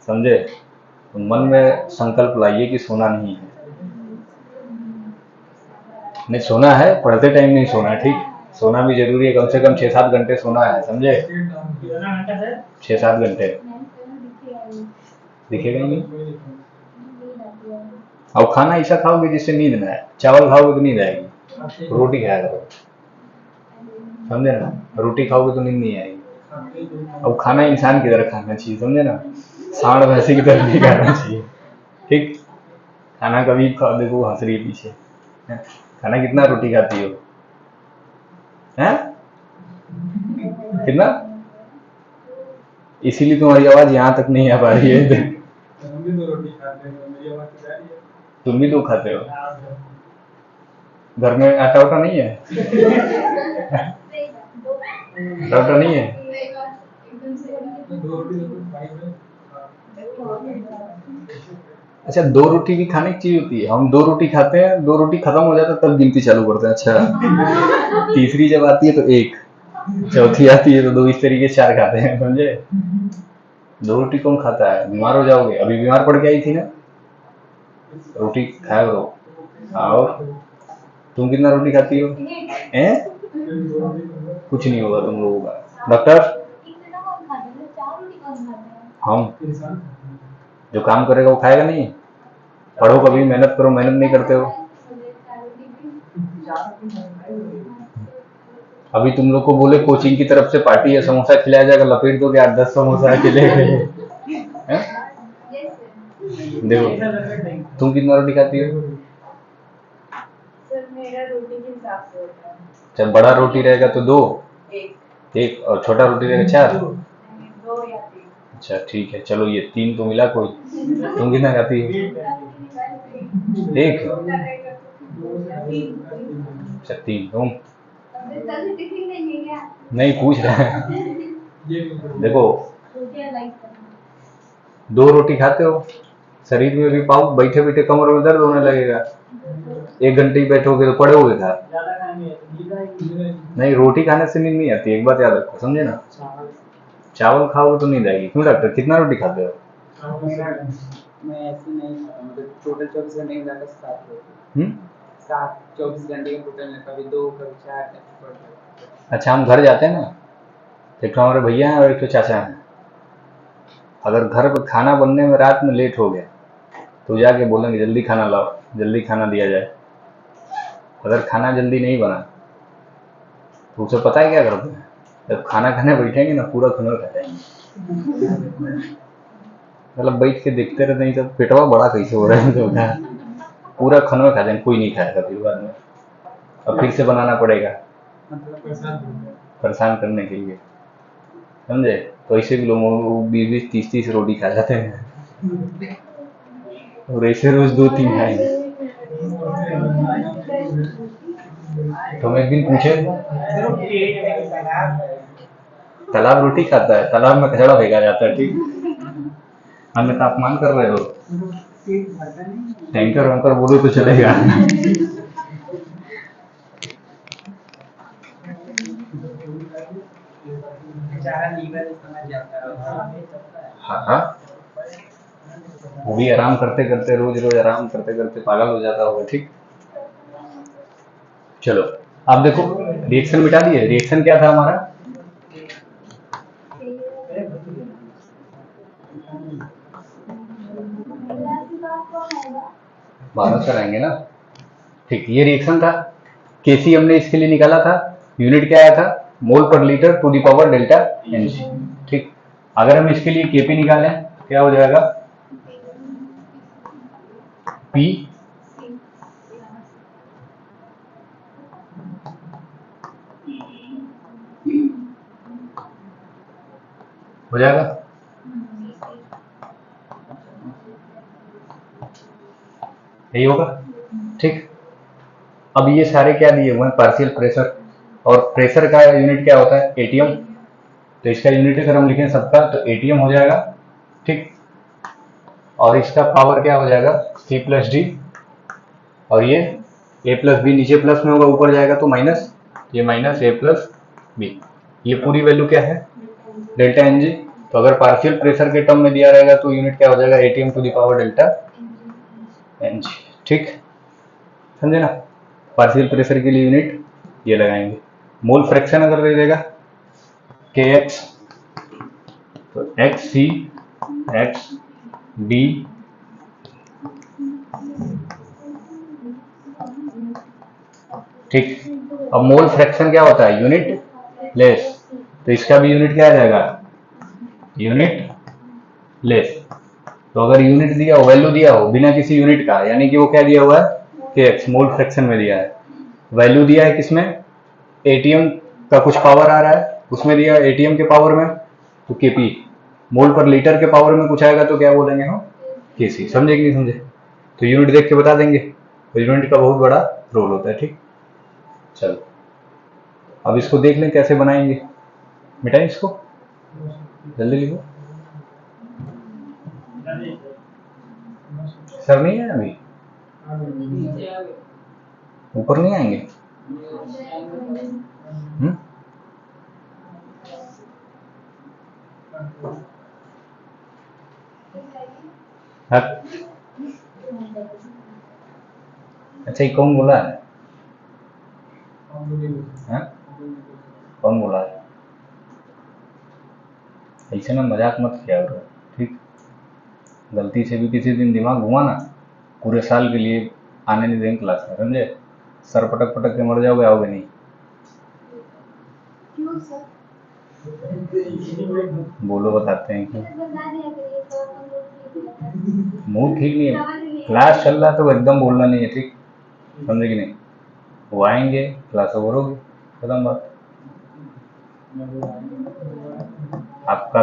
समझे। तो मन में संकल्प लाइए कि सोना नहीं है, नहीं सोना है, पढ़ते टाइम नहीं सोना है। ठीक, सोना भी जरूरी है, कम से कम 6-7 घंटे सोना है, समझे। कितना घंटा सर? 6-7 घंटे दिखेगा ही नहीं। और खाना ऐसा खाओगे जिससे नींद ना आए, चावल खाओगे तो नींद आएगी, रोटी खाया करो, समझे ना। रोटी खाओगे तो नींद नहीं आएगी। अब खाना इंसान की तरह खाना चाहिए, समझे ना, सांड भैंसे की तरह नहीं खाना चाहिए। ठीक, खाना कभी खाओ, देखो हंस रही है पीछे, खाना कितना रोटी खाती हो, हैं कितना, इसीलिए तुम्हारी आवाज यहाँ तक नहीं आ पा रही है। हम भी 2 रोटी खाते हैं, मेरी आवाज तो जा रही है। तुम भी 2 खाते हो, घर में आटा उटा नहीं है, आटा उटा नहीं है। 2 रोटी तो भाई में। अच्छा 2 रोटी भी खाने की चीज होती है, हम 2 रोटी खाते हैं, 2 रोटी खत्म हो जाता है तब गिनती चालू करते हैं। अच्छा तीसरी जब आती है तो 1, चौथी आती है तो 2, इस तरीके से 4 खाते हैं, समझे। 2 रोटी कौन खाता है, बीमार हो जाओगे, अभी बीमार पड़ के आई थी ना, रोटी खाया करो। और तुम कितना रोटी खाती हो, हैं, कुछ नहीं होगा तुम लोगों का। डॉक्टर, हम जो काम करेगा वो खाएगा नहीं, पढ़ो कभी, मेहनत करो, मेहनत नहीं करते हो। अभी तुम लोग को बोले कोचिंग की तरफ से पार्टी है, समोसा खिलाया जाएगा, लपेट दोगे 8-10 समोसा खिलेंगे, हैं? देखो तुम कितना रोटी खाती हो, सर मेरा रोटी के हिसाब से होता है। जब बड़ा रोटी रहेगा तो 2, एक और छोटा रोटी रहेगा 4। 2 या 3। अच्छा ठीक है, चलो ये 3 तो मिला कोई। तुम कितना खाती हो, 1। अच्छा 3 तुम, नहीं पूछ रहे हैं। देखो 2 रोटी खाते हो, शरीर में भी पाओ, बैठे बैठे कमर में दर्द होने लगेगा, 1 घंटे ही बैठोगे तो पड़ोगे खा। नहीं, रोटी खाने से नींद नहीं आती, एक बात याद रखो, समझे ना। चावल खाओगे तो नींद आएगी। क्यों डॉक्टर, कितना रोटी खाते हो। मैं ऐसे नहीं मतलब टोटल 24 घंटे में जाकर 7 रोटी 24 घंटे के टोटल में कभी 2 कभी 4। अच्छा हम घर जाते हैं ना, एक तो हमारे भैया हैं और एक तो चाचा हैं, अगर घर पर खाना बनने में रात में लेट हो गया तो जाके बोलेंगे जल्दी खाना लाओ, जल्दी खाना दिया जाए। अगर खाना जल्दी नहीं बना तो उसे पता है क्या करते हैं, जब खाना खाने बैठेंगे ना पूरा खाना खा जाएंगे, मतलब बैठ के देखते रहते हैं, तब पेटवा बड़ा कैसे हो रहा है तो क्या, पूरा खाना खा जाएंगे, कोई नहीं खाएगा फिर बाद में, और फिर से बनाना पड़ेगा परेशान करने के लिए, समझे। तो ऐसे भी लोग 20-20, 30-30 रोटी खा जाते हैं। और ऐसे रोज 2-3 खाएंगे। तो हम एक दिन पूछे, तालाब रोटी खाता है, तालाब में कचड़ा फेंका जाता है, ठीक। हमें तापमान कर रहे हो, टैंकर वैंकर बोलो तो चलेगा। बेचारा लीवर समझ जाता है। हाँ हाँ, वो भी आराम करते करते रोज रोज आराम करते करते पागल हो जाता होगा, ठीक। चलो आप देखो, रिएक्शन मिटा दिए। रिएक्शन क्या था हमारा? बारह सर आएंगे ना, ठीक। ये रिएक्शन था। केसी हमने इसके लिए निकाला था, यूनिट क्या आया था? Mole per litre to the power delta NG, ठीक। अगर हम इसके लिए केपी निकालें क्या हो जाएगा? पी हो जाएगा, यही होगा, ठीक। अब ये सारे क्या दिए हुए हैं? पार्शियल प्रेशर, और प्रेशर का यूनिट क्या होता है? एटीएम। तो इसका यूनिट अगर हम लिखें सबका तो एटीएम हो जाएगा, ठीक। और इसका पावर क्या हो जाएगा? C प्लस डी, और ये A प्लस बी, नीचे प्लस में होगा ऊपर जाएगा तो माइनस, ये माइनस A प्लस बी। ये पूरी वैल्यू क्या है? Delta NG. तो अगर पार्शियल प्रेशर के टर्म में दिया रहेगा तो यूनिट क्या हो जाएगा? Atm to the power delta NG, ठीक। समझे ना? पार्शियल प्रेशर के लिए यूनिट ये लगाएंगे। मोल फ्रैक्शन अगर दे देगा kx, तो xc x d ठीक। अब मोल फ्रैक्शन क्या होता है? Unit less. तो इसका भी यूनिट क्या आ जाएगा? Unit less. तो अगर यूनिट दिया हो, वैल्यू दिया हो बिना किसी यूनिट का, यानी कि वो क्या दिया हुआ है? kx, मोल फ्रैक्शन में दिया है। वैल्यू दिया है किसमें? एटीएम का कुछ पावर आ रहा है उसमें दिया है, एटीएम के पावर में, तो केपी। मोल पर लीटर के पावर में कुछ आएगा तो क्या बोलेंगे हम? केसी। समझे कि नहीं समझे? तो यूनिट देख के बता देंगे, तो यूनिट का बहुत बड़ा रोल होता है, ठीक। चलो अब इसको देख लें कैसे बनाएंगे। मिटाएं इसको, जल्दी लिखो। सर नहीं है अभी, ऊपर नहीं आएंगे? अच्छा, ये कौन बोला है? कौन बोला है? ऐसे ना मजाक मत किया करो, ठीक। गलती से भी किसी दिन दिमाग घुमा ना, पूरे साल के लिए आने नहीं देंगे क्लास में, समझे? सर पटक पटक के मर जाओगे, आओगे नहीं। क्यों सर? बोलो, बताते हैं क्यों। मूड ठीक नहीं है, क्लास चल रहा है तो एकदम बोलना नहीं है, ठीक। समझे कि नहीं? वो आएंगे, क्लास ओवर होगी, खत्म बात। आपका